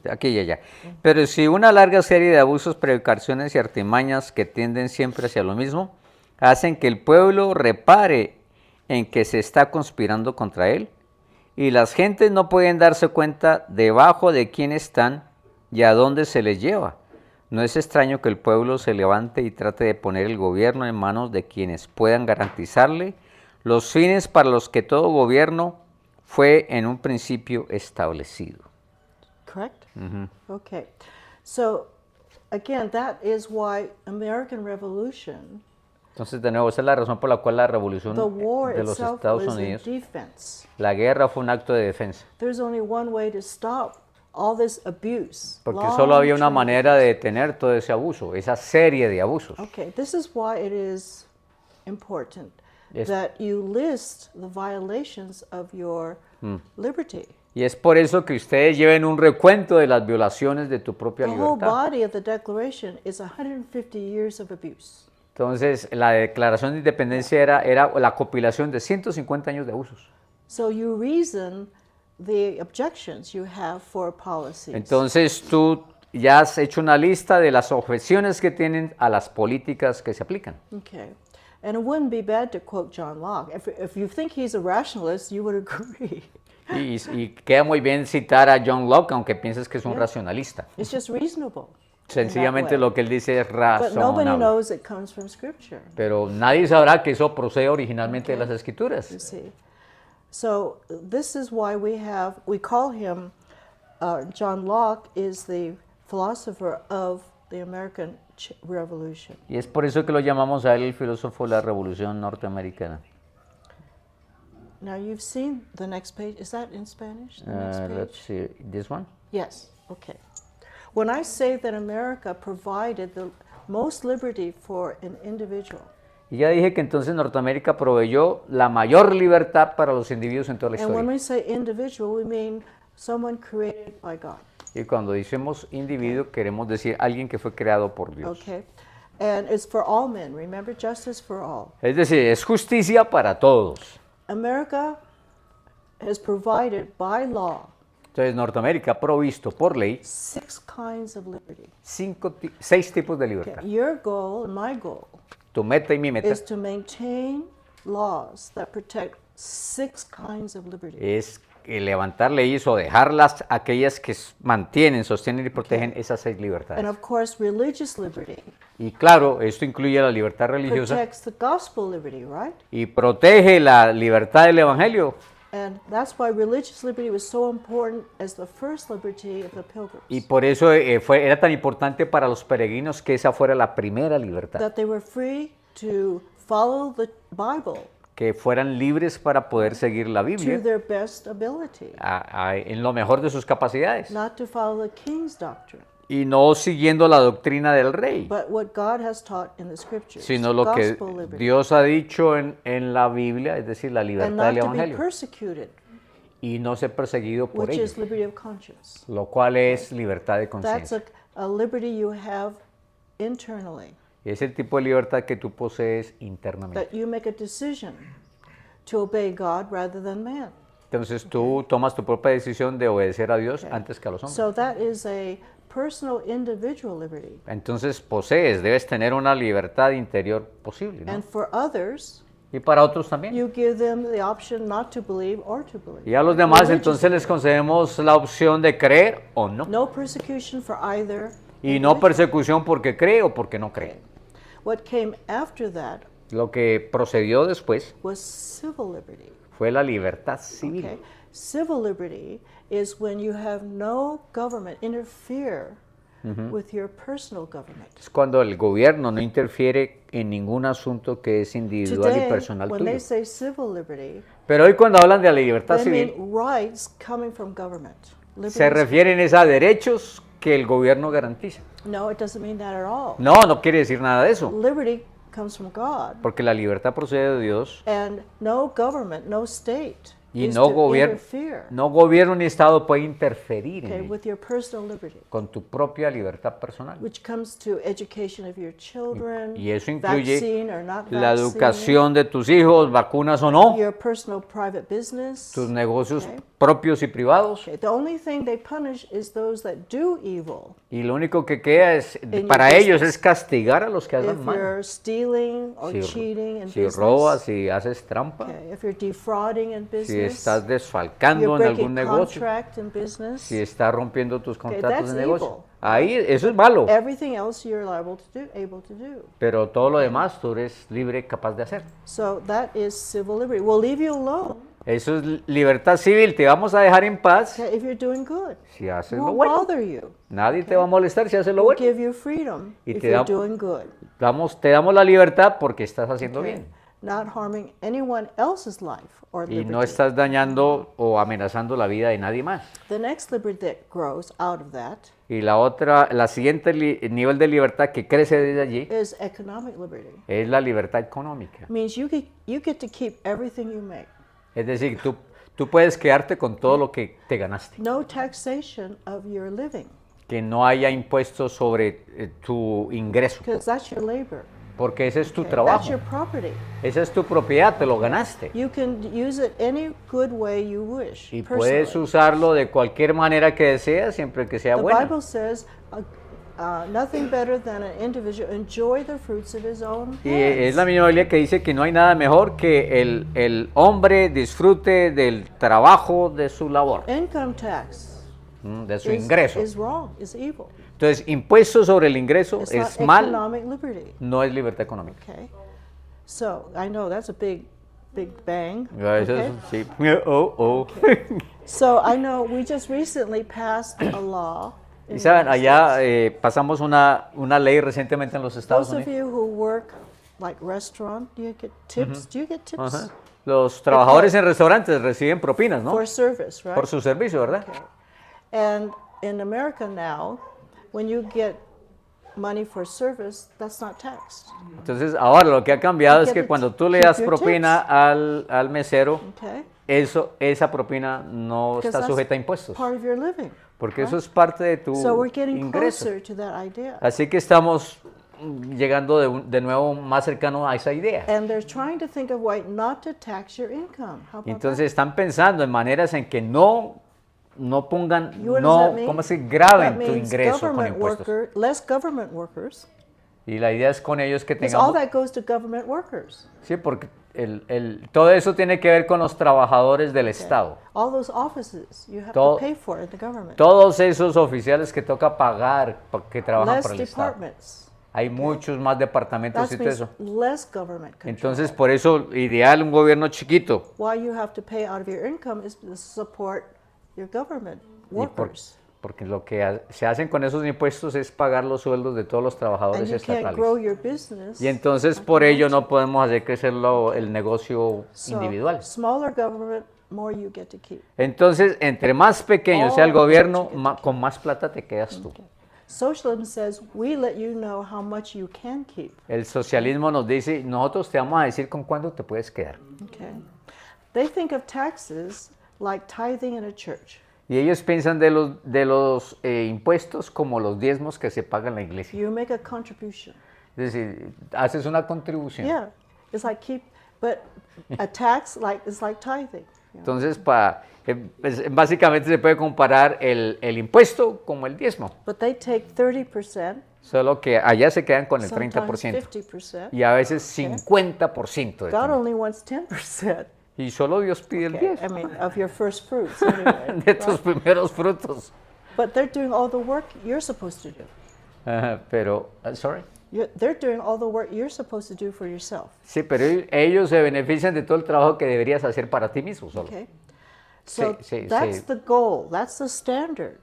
Aquí ya. Pero si una larga serie de abusos, prevaricaciones y artimañas que tienden siempre hacia lo mismo, hacen que el pueblo repare en que se está conspirando contra él, y las gentes no pueden darse cuenta debajo de quién están y a dónde se les lleva. No es extraño que el pueblo se levante y trate de poner el gobierno en manos de quienes puedan garantizarle los fines para los que todo gobierno fue en un principio establecido. Correct? Okay. So, again, that is why American Revolution, Entonces, de nuevo, esa es la razón por la cual la revolución the war de los itself Estados was in Unidos, defense. la guerra fue un acto de defensa, There's only one way to stop all this abuse. porque solo había una long-term manera de detener todo ese abuso, esa serie de abusos. Okay, this is why it is important Yes. that you list the violations of your liberty. Y es por eso que ustedes lleven un recuento de las violaciones de tu propia The whole libertad. body of the Declaration is 150 years of abuse. Entonces, la Declaración de Independencia era la compilación de 150 años de abusos. So you reason the objections you have for policies. Entonces, tú ya has hecho una lista de las objeciones que tienen a las políticas que se aplican. Okay. And it wouldn't be bad to quote John Locke. If you think he's a rationalist, you would agree. Y queda muy bien citar a John Locke, aunque pienses que es un racionalista. It's just reasonable. Sencillamente way. lo que él dice es But nobody razonable. knows it comes from Scripture. Pero nadie sabrá que eso procede originalmente de las You Escrituras. see. So this is why we call him, John Locke is the philosopher of the American Revolution. Y es por eso que lo llamamos a él el filósofo de la Revolución Norteamericana. Now you've seen the next page. Is that in Spanish? The next page? Let's see, this one. Yes. Okay. When I say that America provided the most liberty for an individual, Y ya dije que entonces Norteamérica proveyó la mayor libertad para los individuos en toda la and when historia. we say individual, we mean someone created by God. Y cuando decimos individuo, queremos decir alguien que fue creado por Dios. Okay. And it's for all men. Remember, justice for all. Es decir, es justicia para todos. America has provided by law Entonces, Norteamérica ha provisto por ley 6 kinds of liberty. 6 tipos de Okay. libertad. Your goal and my goal Tu meta y mi meta is to maintain laws that protect 6 kinds of liberty. es levantar leyes o dejarlas aquellas que mantienen, sostienen y protegen esas 6 And libertades. of course, religious liberty Y claro, esto incluye la libertad religiosa protects the gospel liberty, right? y protege la libertad del Evangelio. And that's why religious liberty was so important as the first liberty of the pilgrims. Y por eso era tan importante para los peregrinos que esa fuera la primera libertad, That they were free to follow the Bible que fueran libres para poder seguir la to Biblia their best ability, en lo mejor de sus capacidades not to follow the king's doctrine. y no siguiendo la doctrina del rey, but what God has taught in the scriptures. sino lo que Gospel liberty. Dios ha dicho en la Biblia, es decir, la And libertad not del to be Evangelio, persecuted, y no ser perseguido por which ello, is liberty of conscience. lo cual es libertad de That's conciencia. a liberty you have internally, Es el tipo de libertad que tú posees internamente. that you make a decision to obey God rather than man. Entonces tú tomas tu propia decisión de obedecer a Dios antes que a los hombres. So that is a personal, individual liberty. Entonces posees, debes tener una libertad interior posible, ¿no? And for others, Y para otros también. you give them the option not to believe or to believe. Y a los demás Religious entonces les concedemos la opción de creer o no. No persecution for either. Y no persecución porque cree o porque no cree. What came after that Lo que procedió después was civil liberty. fue la libertad civil. Okay? Civil liberty is when you have no government interfere with your personal government. Es cuando el gobierno no interfiere en ningún asunto que es individual y Today, personal when tuyo. they say civil liberty, Pero hoy cuando hablan de la libertad they civil, mean rights coming from government. se Liberties- refieren es a derechos que el gobierno garantiza. No, it doesn't mean that at all. No, no quiere decir nada de eso, Liberty comes from God, porque la libertad procede de Dios and no government, no state y is no to gobierno, interfere, no gobierno ni Estado puede interferir en okay, ello, with your personal liberty, con tu propia libertad personal. which comes to education of your children, Y eso incluye vaccine or not la vaccine, educación de tus hijos, vacunas o no, your personal private business. tus negocios Okay. propios y privados. Okay, the only thing they punish is those that do evil. Y lo único que queda es, your para ellos business. es castigar a los que hagan If mal. you're stealing or Si, cheating in si business, robas, si haces trampa, okay, if you're defrauding in si business, estás you're desfalcando en algún breaking negocio, contract in business, si estás rompiendo tus contratos that's de negocio. evil. Ahí, eso es malo. everything else you're able to do. Pero todo lo demás tú eres libre, capaz de hacer. So that is civil liberty. We'll leave you alone, Eso es libertad civil. Te vamos a dejar en paz okay, if you're doing good. si haces lo Won't bueno. bother you. Nadie te va a molestar si haces lo We'll bueno. give you freedom Y if te you're da- doing good. Te damos la libertad porque estás haciendo Okay? bien. Not harming anyone else's life or Y liberty. no estás dañando o amenazando la vida de nadie más. The next liberty that grows out of that Y la siguiente nivel de libertad que crece desde allí is economic liberty. es la libertad económica. Means you get to keep everything you make. Es decir, tú puedes quedarte con todo lo que te ganaste. No taxation of your living, Que no haya impuestos sobre tu ingreso, because that's your labor. porque ese es tu Okay? trabajo, That's your property. esa es tu propiedad, te lo ganaste. You can use it any good way you wish. Y personally. puedes usarlo de cualquier manera que deseas, siempre que sea The buena. Bible says nothing better than an individual enjoy the fruits of his own Y es la hands. misma Biblia que dice que no hay nada mejor que el hombre disfrute del trabajo de su labor, Income tax de su ingreso. is wrong, is evil. Entonces, impuestos sobre el ingreso It's es not mal, economic liberty. no es libertad económica. Okay, so I know that's a big bang. Eso es- Okay? sí. Oh. So I know we just recently passed a law. in Y the saben, United allá States. pasamos una ley recientemente en los Estados Those of Unidos. you who work like restaurant, do you get tips? Do you get tips Ajá. Los trabajadores en restaurantes reciben propinas, ¿no? for service, right? Por su servicio, ¿verdad? Okay. And in America now, when you get money for service, that's not taxed. Entonces, ahora lo que ha cambiado es que Keep cuando tú le your das tips. propina al mesero, Okay? esa propina no Because está that's sujeta a impuestos, part of your living. porque eso es parte de tu So we're getting ingreso. closer to that idea. Así que estamos llegando de nuevo más cercano a esa idea. And they're trying to think of way not to tax your income. How about Entonces están pensando en maneras en que no pongan, that? What does that mean? ¿cómo se graben That tu means ingreso con government impuestos? less government workers, Y la idea es con ellos que because all tengamos, that goes to government workers. sí, porque todo eso tiene que ver con los trabajadores del Estado. All those offices you have Todo- to pay for in the government. Todos esos oficiales que toca pagar que trabajan Less para el Estado. departments. Hay muchos más departamentos That y todo means eso. less government control. Entonces, por eso, ideal un gobierno chiquito. Why you have to pay out of your income is to support your government Y por- workers. porque lo que se hacen con esos impuestos es pagar los sueldos de todos los And trabajadores you can't grow estatales. your business. Y entonces, por ello, no podemos hacer crecer el negocio So, individual. smaller government, more you get to keep. Entonces, entre más pequeño sea el Oh, gobierno, what you con más plata te quedas tú. Socialism says we let you know how much you can keep. El socialismo nos dice, nosotros te vamos a decir con cuándo te puedes quedar. Okay. They think of taxes like tithing in a church. Y ellos piensan de los impuestos como los diezmos que se pagan en la iglesia. You make a contribution. Es decir, haces una contribución. Yeah, it's like but a tax it's like tithing. You know? Entonces, básicamente se puede comparar el impuesto como el diezmo. But they take 30%, Solo que allá se quedan con el sometimes 30% 50%. y a veces 50% de God todo. only wants 10%. Y solo Dios pide el Okay, 10 I mean, of your first fruits anyway. de tus primeros frutos. But they're doing all the work you're supposed to do. Pero, sorry. They're doing all the work you're supposed to do for yourself. Sí, pero ellos se benefician de todo el trabajo que deberías hacer para ti mismo solo. Okay? So sí, that's sí. the goal. That's the standard.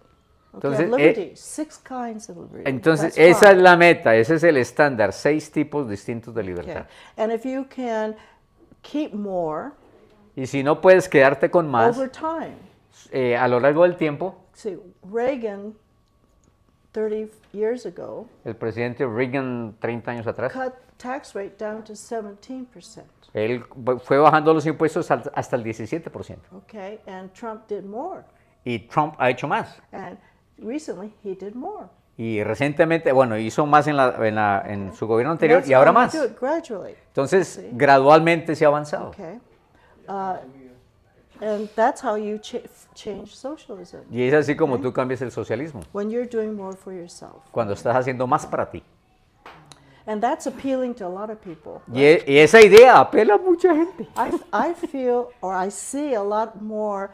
Okay, Entonces, liberty, 6 kinds of liberty. Entonces, That's esa es five. la meta, ese es el estándar, 6 tipos distintos de Okay. libertad. And if you can keep more Y si no puedes quedarte con más over time. a lo largo del tiempo, See, Reagan 30 years ago el presidente Reagan 30 años atrás, cut tax rate down to 17%. él fue bajando los impuestos hasta el 17%. Okay, and Trump did more. Y Trump ha hecho más. And recently he did more. Y recientemente, bueno, hizo más en su gobierno anterior That's y ahora how you más. do it gradually. Entonces, gradualmente se ha avanzado. Okay. And that's how you change socialism. Y es así como tú cambias el socialismo, When you're doing more for yourself. cuando estás haciendo más para ti. And that's appealing to a lot of people. Y esa idea apela a mucha gente. I feel or I see a lot more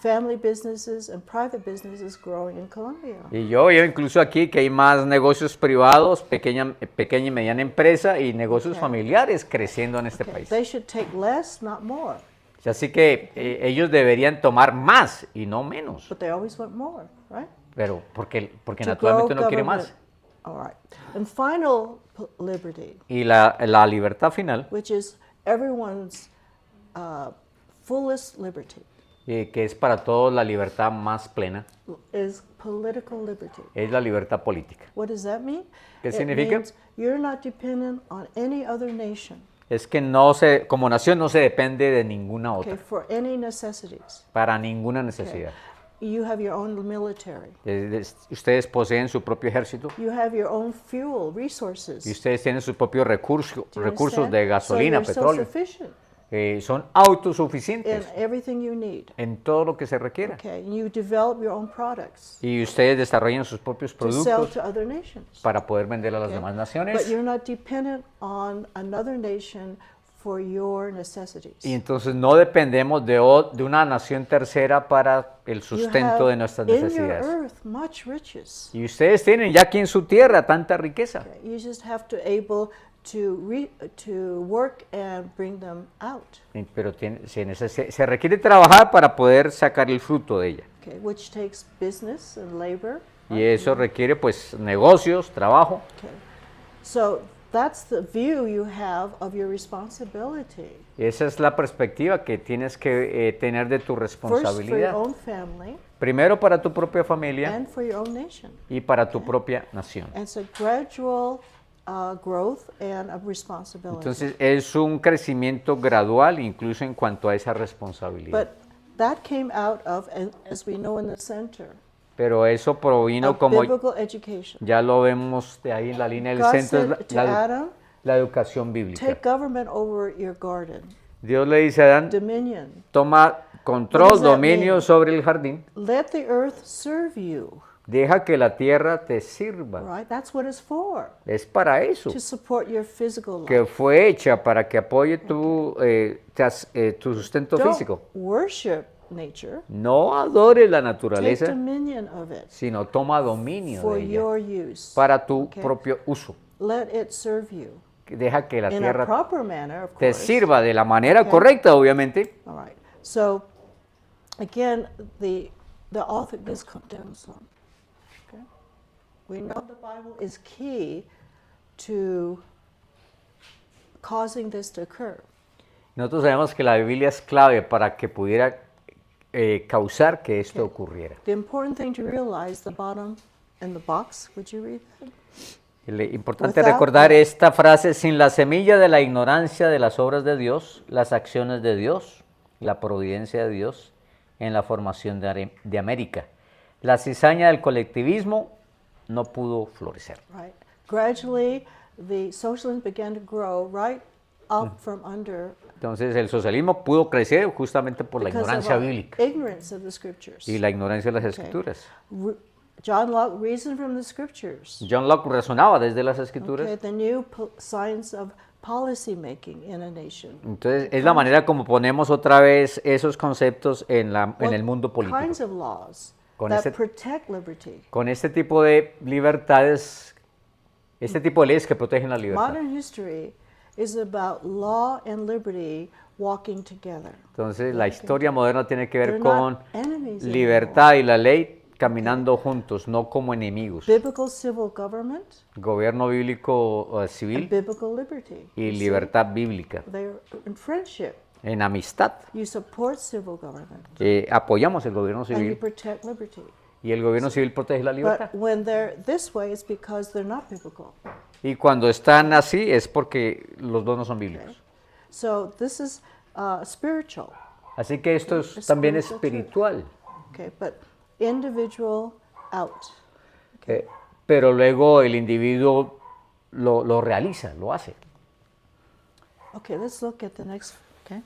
family businesses and private businesses growing in Colombia. Y yo veo incluso aquí que hay más negocios privados, pequeña y mediana empresa y negocios familiares creciendo en este país. They should take less, not more. Así que ellos deberían tomar más y no menos, But they always want more, right? pero porque To naturalmente grow uno quiere government. más. All right. And final liberty, Y la libertad final, which is everyone's fullest liberty, que es para todos la libertad más plena, is political liberty. es la libertad política. What does that mean? ¿Qué It significa? means you're not dependent on any other nation, Es que como nación no se depende de ninguna okay, otra, for any necessities. para ninguna necesidad. You have your own military. Ustedes poseen su propio ejército You have your own fuel, resources. y ustedes tienen sus propios recursos Do you de understand? gasolina, So you're petróleo. self-sufficient Son in autosuficientes everything you need. en todo lo que se requiera. Okay, and you develop your own products Y ustedes desarrollan sus propios to sell productos to other nations. para poder vender a las Okay? demás But naciones. you're not dependent on another nation for your necessities. Y entonces no dependemos de una nación tercera para el You sustento have de nuestras in your necesidades. earth much riches. Y ustedes tienen ya aquí en su tierra tanta riqueza. Okay, you just have to able to work and bring them out. Pero se requiere trabajar para poder sacar el fruto de ella. Okay, which takes business and labor. Y eso requiere pues negocios, trabajo. Okay, so that's the view you have of your responsibility. Esa es la perspectiva que tienes que tener de tu First for your responsabilidad. own family Primero para tu propia familia and for your own nation. y para tu propia nación. And it's a gradual growth and a responsibility. Entonces es un crecimiento gradual incluso en cuanto a esa responsabilidad. But that came out of, as we know in the center, Pero eso provino of como biblical education. ya lo vemos de ahí en la línea del God centro, said to Adam, la educación bíblica. take government over your garden, Dios le dice a Adán, dominion. toma What control, does that dominio mean? sobre el jardín, Let the earth serve you, deja que la tierra te sirva. right? That's what it's for, Es para eso to support your physical life. que fue hecha, para que apoye tu sustento Don't físico. worship nature, No adores la take naturaleza, dominion of it sino toma dominio for de ella your use. para tu Okay. propio uso. Let it serve you Deja que la in a tierra proper manner, of te course. sirva de la manera Okay. correcta, obviamente. All right. So, again, the author, this come down some. Okay. We know the Bible is key to causing this to occur. Nosotros sabemos que la Biblia es clave para que pudiera causar que esto ocurriera. The important thing to realize, the bottom in the box. Would you read that? Importante Without recordar that- esta frase: sin la semilla de la ignorancia de las obras de Dios, las acciones de Dios, la providencia de Dios en la formación de América. La cizaña del colectivismo no pudo florecer. Right. Gradually, the socialism began to grow right up from under Entonces el socialismo pudo crecer justamente por la because of ignorancia our bíblica ignorance of the scriptures. y la ignorancia de las Okay. escrituras. John Locke reasoned from the scriptures. John Locke razonaba desde las escrituras. Okay, the new science of policy making in a nation. Entonces es la manera como ponemos otra vez esos conceptos en el mundo político. Kinds of laws Con that este- protect liberty. Con este tipo de libertades, este tipo de leyes que protegen la libertad. Modern history is about law and liberty walking together. Entonces la historia moderna tiene que ver They're con not enemies libertad y la ley caminando juntos, no como enemigos. Biblical civil government Gobierno bíblico and civil biblical liberty. y You see? libertad bíblica. They're in friendship. En amistad, You support civil government apoyamos el gobierno and you civil protect liberty. y el gobierno civil protege la libertad. But when they're this way, it's because they're not biblical. Y cuando están así es porque los dos no son bíblicos. So this is spiritual. Así que esto Es también es spiritual espiritual. Okay, but individual out. Pero luego el individuo lo realiza, lo hace. Okay, let's look at the next. Okay.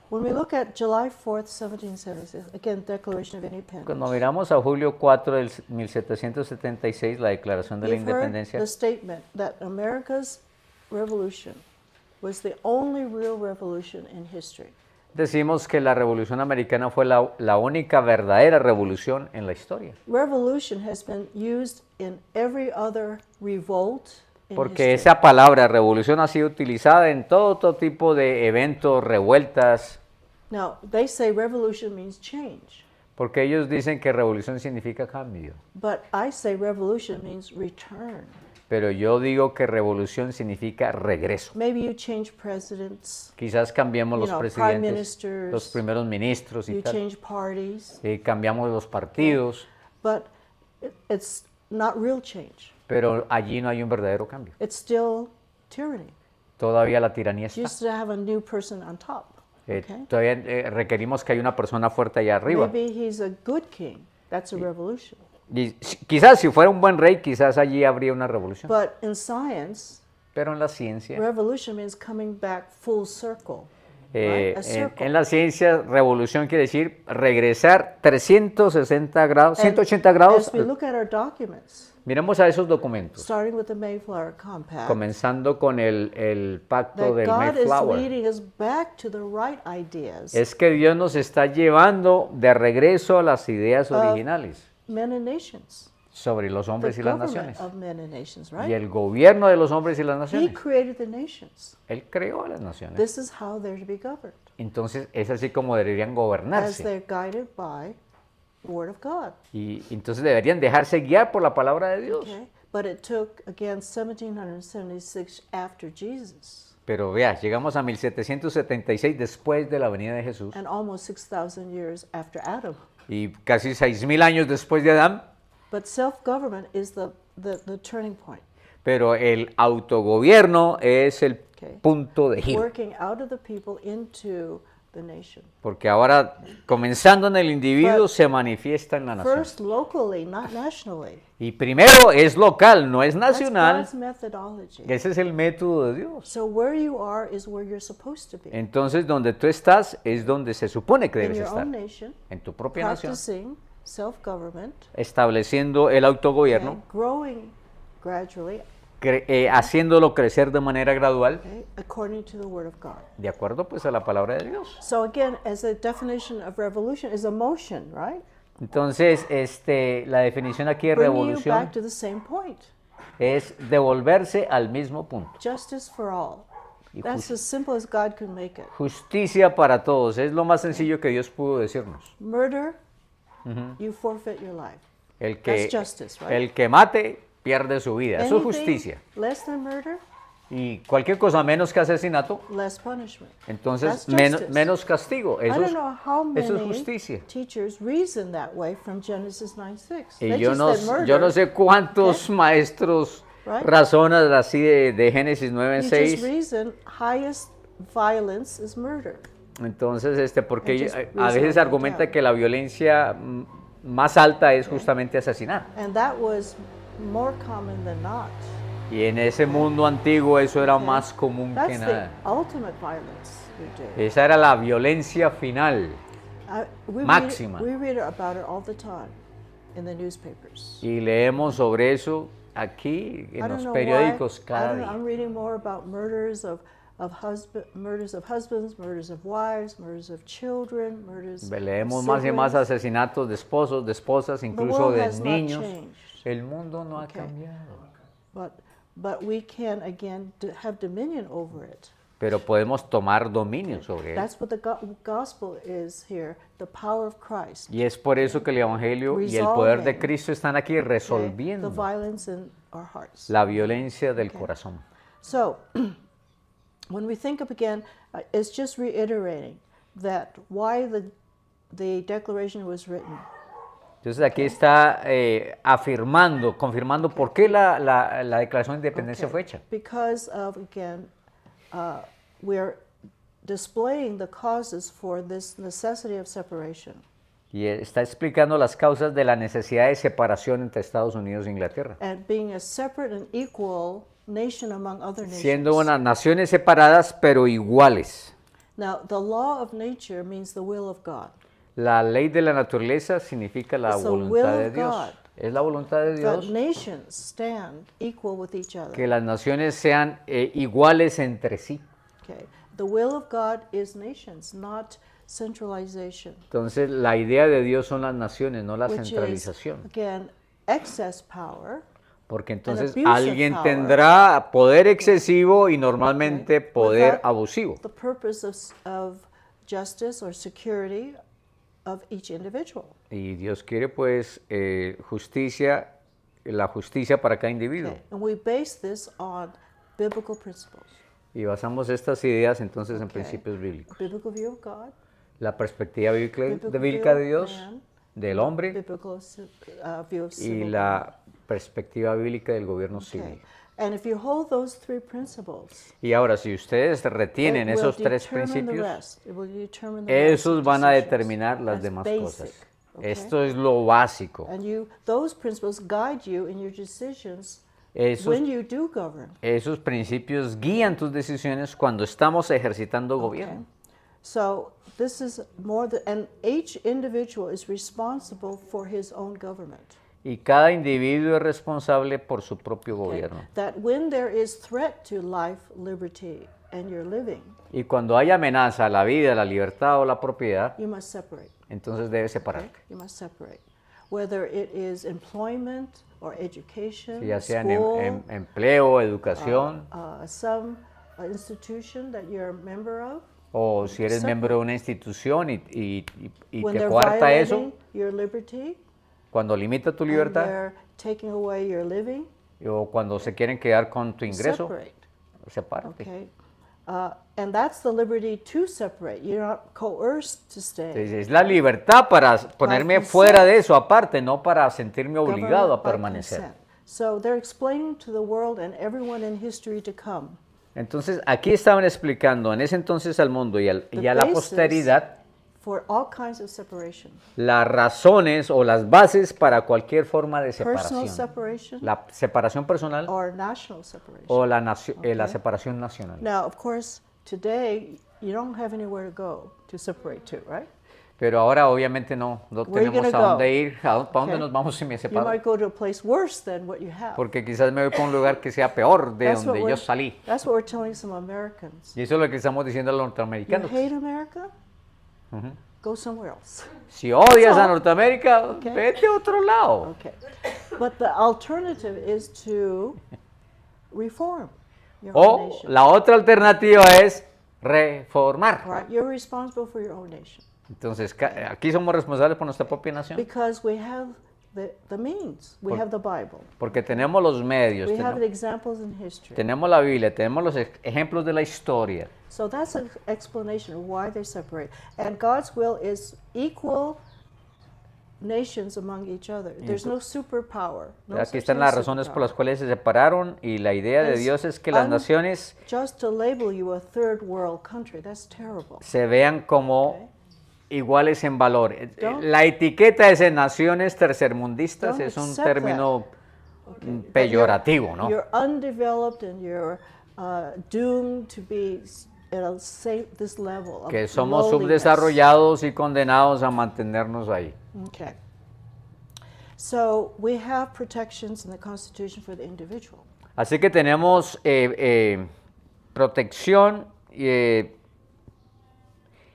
When we look at July 4th, 1776, again, Declaration of Independence. Cuando miramos a julio 4 del 1776, la Declaración de la You've heard Independencia, the statement that America's revolution was the only real revolution in history. decimos que la Revolución Americana fue la única verdadera revolución en la historia. Revolution has been used in every other revolt in Porque history. esa palabra revolución ha sido utilizada en todo tipo de eventos, revueltas, Now, they say revolution means change, porque ellos dicen que revolución significa cambio. but I say revolution means return. Pero yo digo que revolución significa regreso. Maybe you change presidents, Quizás cambiemos You los know, prime presidentes, ministers, los primeros ministros y you tal. change parties, Cambiamos los partidos, but it's not real change. pero allí no hay un verdadero cambio. It's still tyranny. Todavía la tiranía está. Just to have a new person on top. Okay? Todavía requerimos que haya una persona fuerte allá arriba. Maybe he's a good king. That's a revolution. Y quizás si fuera un buen rey, quizás allí habría una revolución. But in science, Pero en la ciencia, revolution means coming back full circle. eh, right? A en, circle. en la ciencia, revolución quiere decir regresar 360 grados, And 180 grados. As we look at our documents, Miremos a esos documentos, starting with the Mayflower Compact, comenzando con el pacto that del God is Mayflower. leading us back to the right ideas. Es que Dios nos está llevando de regreso a las ideas originales Men and nations. sobre los The hombres y las government naciones. of men and nations, Y right? el gobierno de los hombres y las He naciones. created the nations. Él creó a las naciones. This is how they're to be governed, Entonces es así como deberían as gobernarse. they're guided by the Word of God. Y entonces deberían dejarse guiar por la palabra de Dios. Okay? But it took, again, 1776 after Jesus Pero vea, llegamos a 1776 después de la venida de Jesús and almost 6,000 years after Adam. y casi 6.000 años después de Adán, But self-government is the turning point. pero el autogobierno es el Okay. punto de giro. Working out of the people into the nation. Porque ahora, comenzando en el individuo, But se manifiesta en la nación. First locally, not nationally. Y primero es local, no es That's nacional. God's methodology. Ese es el método de Dios. So where you are is where you're supposed to be. Entonces, donde tú estás es donde se supone que In debes your estar. own nation, En tu propia nación, practicing self-government, estableciendo el autogobierno, okay, growing gradually, haciéndolo crecer de manera gradual, okay, according to the Word of God. de acuerdo pues a la palabra de Dios. So again, as a definition of revolution is a motion, right? Entonces, la definición aquí de Bringing you revolución back to the same point. es devolverse al mismo punto. Justice for all. Y That's as simple as God could make it. Justicia para todos, es lo más sencillo que Dios pudo decirnos. Murder, you forfeit your life. El que, That's justice, right? el que mate pierde su vida, eso es Anything justicia. less than murder, Y cualquier cosa menos que asesinato, less punishment. entonces That's menos, justice. menos castigo. I Eso don't es, know how eso es many justicia. teachers reason that way from Genesis 9:6. Y They yo just no, said murder. yo no sé cuántos maestros Right. razonan así de Génesis 9 en You 6. just reason highest violence is murder. Entonces, porque And just a reason veces over argumenta down. que la violencia más alta es justamente asesinar. And that was more common than not. Y en ese mundo antiguo eso era Okay. más común que That's the nada. ultimate violence we do. Esa era la violencia final. We Máxima. we read about it all the time in the newspapers. Y leemos sobre eso aquí I en don't los know periódicos why. cada I'm día. reading more about murders of husbands, murders of wives, murders of children, murders Leemos of más y más siblings. asesinatos de esposos, de esposas, The incluso world de has not niños. changed, El mundo no ha Okay. cambiado. but we can again have dominion over it. Pero podemos tomar dominio sobre él. That's what the gospel is here, the power of Christ. Y es por eso que el Evangelio y el poder de Resolving, Cristo están aquí okay, resolviendo the violence in our hearts. la violencia del Okay. corazón. So, when we think of again, it's just reiterating that why the Declaration was written. Entonces aquí está afirmando, confirmando por qué la Declaración de Independencia Okay. fue hecha. Because of, again, we're displaying the causes for this necessity of separation. Y está explicando las causas de la necesidad de separación entre Estados Unidos e Inglaterra. And being a separate and equal nation among other nations. Siendo unas naciones separadas pero iguales. Now, the law of nature means the will of God. La ley de la naturaleza significa la It's the will voluntad de of Dios. God. Es la voluntad de That Dios nations stand equal with each other. que las naciones sean iguales entre sí. Okay. The will of God is nations, not centralization, Entonces la idea de Dios son las naciones, no la which is, centralización. again, excess power. Porque entonces abusive alguien power. tendrá poder excesivo y normalmente poder without abusivo. The purpose of justice or security of each individual. Y Dios quiere pues justicia, la justicia para cada individuo. Okay. And we base this on biblical principles. Y basamos estas ideas entonces en Okay. principios bíblicos. Biblical view of God, La perspectiva biblical bíblica view de of Dios, man, del hombre biblical view of y civil la perspectiva bíblica del gobierno government. civil. Okay. And if you hold those three principles, Y ahora, si ustedes retienen it will esos tres determine the principios, rest. It will determine the rest esos of van a decisions. determinar las That's demás basic, cosas. okay? Esto es lo básico. And those principles guide you in your decisions Esos, when you do govern. esos principios guían tus decisiones cuando estamos ejercitando gobierno. So this is and each individual is responsible for his own government. Y cada individuo es responsable por su propio Okay? gobierno. That when there is threat to life, liberty, and your living, Y cuando hay amenaza a la vida, la libertad o la propiedad, you must separate. entonces debe Okay? separarte. You must separate. Whether it is employment or education, Ya sea school, empleo, educación, some institution that you're a member of, o si eres separate. miembro de una institución y when te they're coarta eso, violating your liberty, cuando limita tu and libertad, they're taking away your living, o cuando se quieren quedar con tu ingreso, separate. sepárate. Okay, and that's the liberty to separate. You're not coerced to stay. Entonces, es la libertad para ponerme consent. fuera de eso aparte, no para sentirme Government obligado a by permanecer. consent. So they're explaining to the world and everyone in history to come Entonces, aquí estaban explicando en ese entonces al mundo y a The la basis posteridad for all kinds of separation. las razones o las bases para cualquier forma de Personal separación. separation La separación personal or national separation. o la Okay. separación nacional. Now, of course, today you don't have anywhere to go to separate to, right? Pero ahora obviamente no Where you tenemos a gonna dónde go? ir, ¿para dónde Okay. nos vamos si me You separo? might go to a place worse than what you have. Porque quizás me voy para un lugar que sea peor de That's what donde we're- yo salí. That's what we're telling some Americans. Y eso es lo que estamos diciendo a los You norteamericanos. hate America? Go somewhere else. Si odias a So- Norteamérica, Okay. vete a otro lado. Okay. But the alternative is to reform your own O nation. la otra alternativa es reformar. Right? You're responsible for your own nation. Entonces, aquí somos responsables por nuestra propia nación. Because we have the means. We have the Bible. Porque tenemos los medios, We have tenemos, examples in history. tenemos la Biblia, tenemos los ejemplos de la historia. So that's an explanation of why they separate. And God's will is equal nations among each other. There's no superpower. No Aquí such están thing las as razones por las superpower. cuales se separaron y la idea de Es Dios es que las naciones Just to label you a third world country, that's terrible. se vean como Okay. iguales en valor. Don't- La etiqueta de naciones tercermundistas Don't es un accept término That you're- peyorativo, ¿no? You're undeveloped and you're doomed to be at this level of Que somos lowliness. subdesarrollados y condenados a mantenernos ahí. Okay. So we have protections in the Constitution for the individual. Así que tenemos protección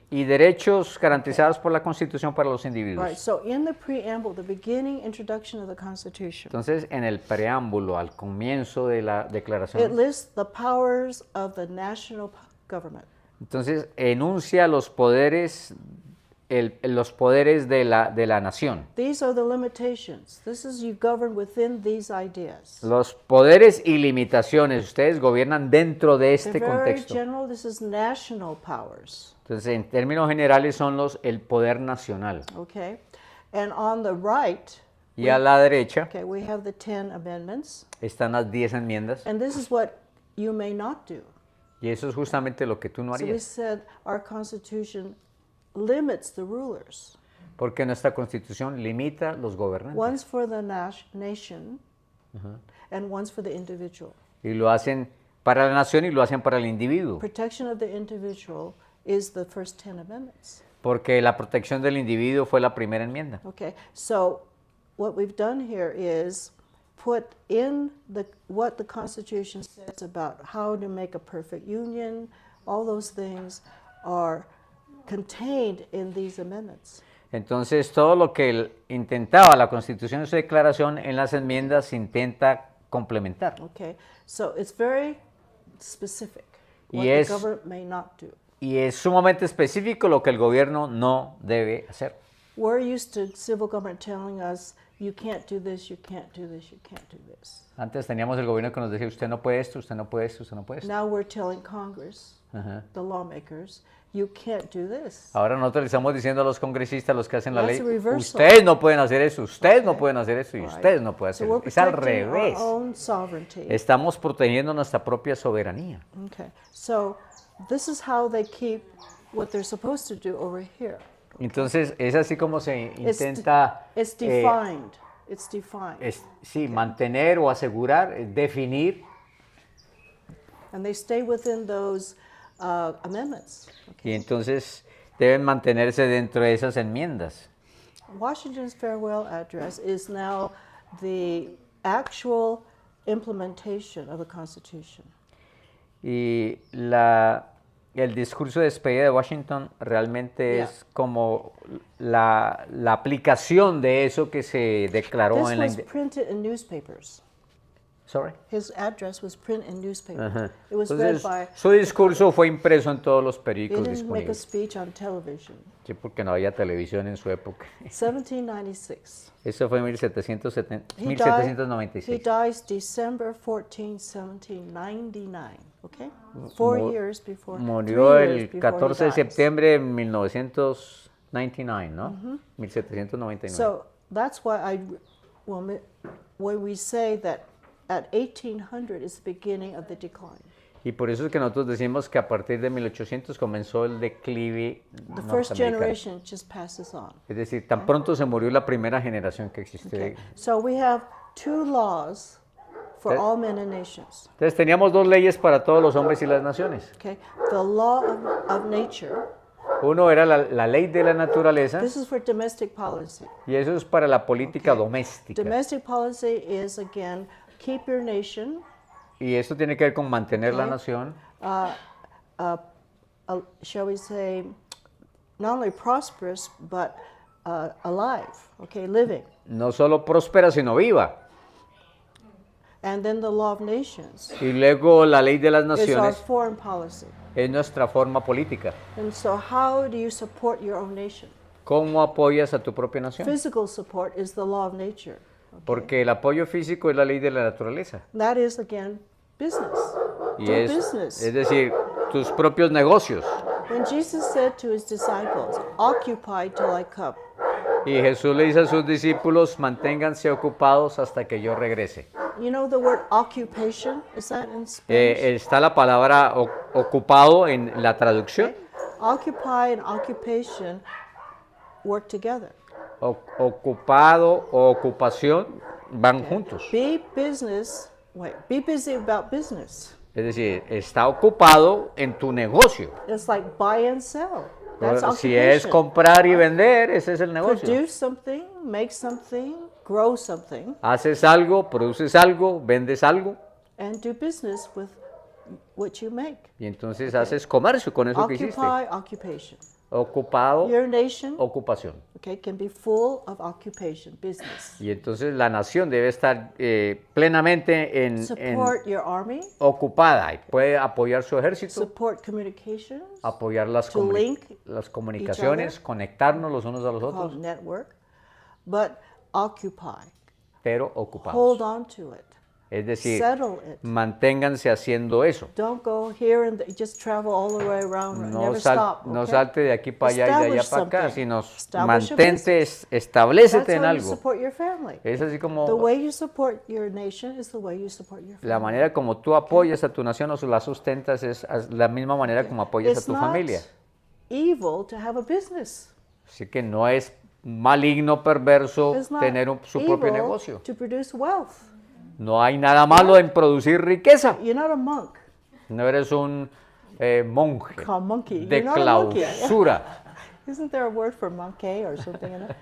y derechos garantizados por la Constitución para los individuos. Right. So in the preamble, the beginning introduction of the Constitution, Entonces, en el preámbulo, al comienzo de la it declaración, lists the powers of the national government. entonces enuncia los poderes, los poderes de la nación. These are the limitations. This is you govern within these ideas. Los poderes y limitaciones, ustedes gobiernan dentro de They're este very contexto. general. This is national powers. Entonces, en términos generales, son el poder nacional. Okay. And on the right, Y a la derecha okay, we have the 10 amendments. están las 10 enmiendas. And this is what you may not do. Y eso es justamente lo que tú no So we harías. said our Constitution limits the rulers. Porque nuestra constitución limita los gobernantes. One's for the nation and one's for the individual. Y lo hacen para la nación y lo hacen para el individuo. Protection of the individual is the first 10 amendments. Porque la protección del individuo fue la primera enmienda. Okay, so what we've done here is put in what the Constitution says about how to make a perfect union. All those things are contained in these amendments. Entonces, todo lo que intentaba la Constitución en su declaración, en las enmiendas se intenta complementar. Okay, so it's very specific what Y es- the government may not do. Y es sumamente específico lo que el gobierno no debe hacer. We're used to civil government telling us, you can't do this, you can't do this, you can't do this. Antes teníamos el gobierno que nos decía, usted no puede esto, usted no puede esto, usted no puede esto. Now we're telling Congress, Ajá. the lawmakers, you can't do this. Ahora nosotros le estamos diciendo a los congresistas, los que hacen la ley, That's a reversal. ustedes no pueden hacer eso, ustedes no pueden hacer eso y Right. ustedes no pueden So hacer we're eso. Es al protecting revés. our own sovereignty. Estamos protegiendo nuestra propia soberanía. Okay, so this is how they keep what they're supposed to do over here. Entonces, es así como se It's intenta It's eh, defined. It's defined. sí, mantener o asegurar, definir, And they stay within those amendments. y entonces deben mantenerse dentro de esas enmiendas. Washington's farewell address is now the actual implementation of the Constitution. Y el discurso de despedida de Washington realmente Yeah. es como la aplicación de eso que se declaró This en la... was printed in newspapers. Sorry. His address was printed in newspapers. Ajá. It was read Entonces, by. su discurso fue impreso en todos los They periódicos didn't make a disponibles. speech on television. Sí, porque no había televisión en su época. 1796. Eso fue en He died- He 1796. dies December 14, 1799. Okay? 4 Mu- years before. Murió 3 years el before he 14 de dies. septiembre de 1999, ¿no? 1799. So that's why when we say that at 1800 is the beginning of the decline. Y por eso es que nosotros decimos que a partir de 1800 comenzó el declive The first norteamericano. generation just passes on. Es decir, tan pronto se murió la primera generación que existió. Okay. So we have 2 laws for Okay. all men and nations. Entonces teníamos dos leyes para todos los hombres y las naciones. Okay? The law of nature. Uno era la ley de la naturaleza This is for domestic policy. y eso es para la política doméstica. Domestic policy is again keep your nation, Y eso tiene que ver con mantener la Okay. nación, shall we say, not only prosperous but alive. Okay, living. no solo próspera, sino viva. And then the law of nations Y luego la ley de las is our naciones foreign policy. es nuestra forma política. And so, how do you support your own nation? ¿Cómo apoyas a tu propia nación? Physical support is the law of nature. Porque el apoyo físico es la ley de la naturaleza. That is, again, business. Y Do es business. decir, tus propios negocios. When Jesus said to his disciples, "Occupy till I come," Y Jesús le dice a sus discípulos, manténganse ocupados hasta que yo regrese. you know the word occupation? Is that in Spanish? Está la palabra ocupado en la traducción. Occupy and occupation work together. Ocupado o ocupación van juntos. Be busy about business. Es decir, está ocupado en tu negocio. It's like buy and sell. That's Si es occupation. comprar y vender, ese es el negocio. Produce something, make something, grow something, Haces algo, produces algo, vendes algo and do business with what you make. y entonces haces comercio con eso que hiciste. Occupy, occupation. Ocupado, Your nation, ocupación. okay, can be full of occupation, business. Y entonces la nación debe estar plenamente en Support your army, ocupada y puede apoyar su ejército, support communications, apoyar las to link comunicaciones, conectarnos los unos a los called otros, network, but occupy. pero Hold ocupados. on to it. Es decir, Settle it. manténganse haciendo eso. Don't go here and just travel all the way around. No, Never stop. no okay? salte de aquí para allá y de allá Establish para acá, something. sino Establish a mantente, business. establécete That's en how you algo. support your family. Es así The como way you support your nation is the way you support your family. la manera como tú apoyas a tu nación o la sustentas es la misma manera como apoyas a It's tu not familia. evil to have a business. Así que no es maligno, perverso It's not tener su propio evil negocio. to produce wealth. No hay nada malo en producir riqueza. You're not a monk. No eres un monje Called monkey. de You're not a monkey. clausura. Isn't there a word for monkey or something in it?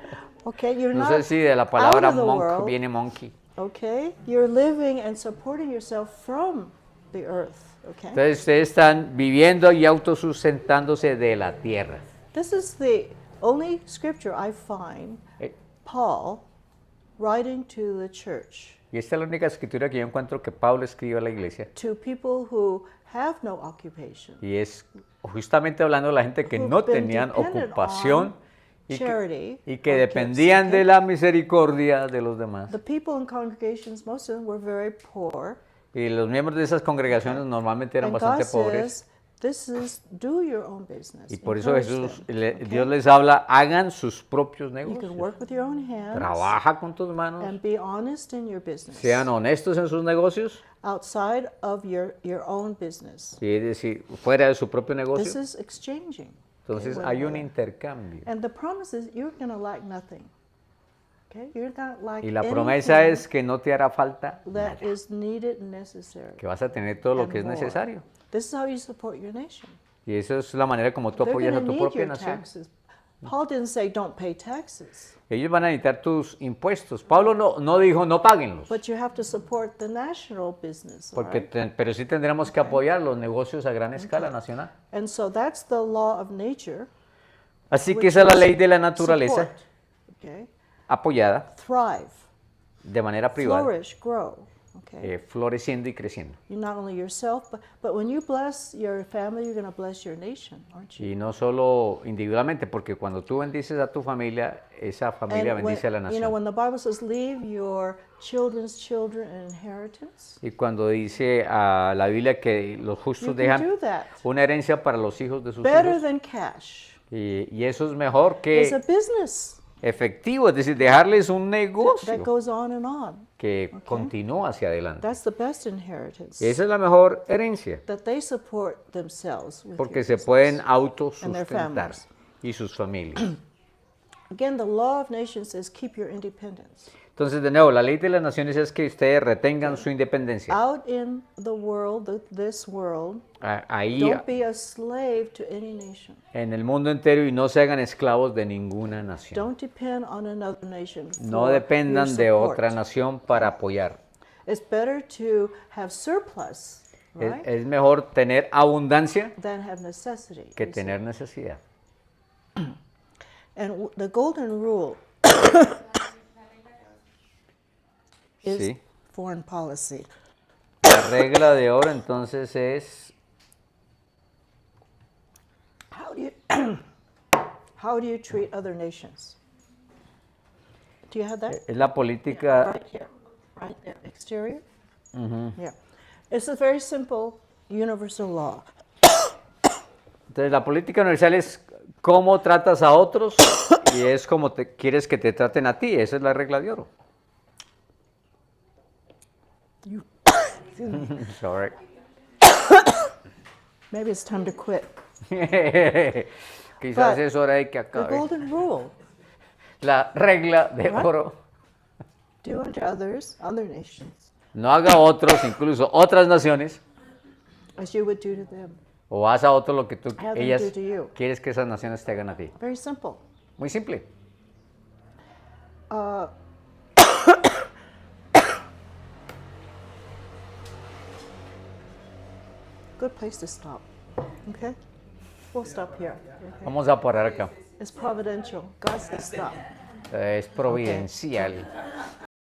Okay, you're No not sé si de la palabra out of the monk world. viene monkey. Okay, you're living and supporting yourself from the earth. Okay, Entonces ustedes están viviendo y autosustentándose de la tierra. this is the only scripture I find Eh, Paul writing to the church, Y esta es la única escritura que yo encuentro que Pablo escribió a la iglesia. to people who have no occupation, Y es justamente hablando de la gente que who've no been tenían dependent ocupación on y charity que or dependían gifts, de okay? la misericordia de los demás. The people in congregations, most of them were very poor. Y los miembros de esas congregaciones normalmente eran And bastante God pobres. says, this is do your own business. Y por eso Encourage Jesús, them, okay? Dios les habla, hagan sus propios You can negocios. work with your own hands Trabaja con tus manos, and be honest in your business. sean honestos en sus negocios, Outside of your own business. y es decir, fuera de su propio This negocio. is exchanging. Entonces okay, hay one un another. intercambio. And the promise is you're going to lack nothing. Okay? You're not lack Y la promesa anything es que no te hará falta nada, that is needed and necessary. que vas a tener todo lo and que es more. necesario. This is how you support your nation. Y eso es la manera como tú They're apoyas going a to tu need propia your nación. taxes. Paul didn't say don't pay taxes, Ellos van a necesitar tus impuestos. Pablo no dijo no páguenlos, but you have to support the national business. all porque right? pero sí tendremos que apoyar los negocios a gran escala nacional. And so that's the law of nature. Así que which esa es la is ley de la naturaleza, support, okay? apoyada Thrive, de manera privada, flourish, grow. Okay? floreciendo y creciendo. You not only yourself, but when you bless your family, you're going to bless your nation, aren't you? Y no solo individualmente, porque cuando tú bendices a tu familia, esa familia And bendice a la when, you know, nación. when the Bible says, leave your children's children an inheritance, Y cuando dice a la Biblia que los you justos can dejan do that. una herencia para los hijos de sus Better hijos, than cash. y eso es mejor It's a que business efectivo, es decir, dejarles un that negocio goes on and on. que continúa hacia adelante. That's the best inheritance. Esa es la mejor herencia, That they support themselves with porque your se business. pueden And autosustentar their families. y sus familias. Again, the law of nations says keep your independence. Entonces, de nuevo, la ley de las naciones es que ustedes retengan su independencia. Out in the world, this world, Ahí don't be a slave to any nation. en el mundo entero y no se hagan esclavos de ninguna nación. Don't depend on another nation. No for dependan your de support. otra nación para apoyar. It's better to have surplus, right, Es mejor tener abundancia than have necessity. que you see. tener necesidad. And the golden rule is Sí. foreign policy. La regla de oro entonces es how do you treat other nations? Do you have that? Es la política. Right here, right there, exterior. Yeah, it's a very simple universal law. Entonces, la política universal es cómo tratas a otros y es como quieres que te traten a ti. Esa es la regla de oro. You, Sorry. maybe it's time to quit. Quizás But es hora de que The acabe. golden rule: La regla de Right. oro. do unto others, other nations, No haga a otros, incluso otras naciones, as you would do to them. o haz a otros lo que tú Have them ellas do to you. quieres que esas naciones te hagan a ti. Very simple. Muy simple. Good place to stop. Okay, we'll stop here. Okay. Vamos a parar acá. It's providential. God says stop. Es providencial.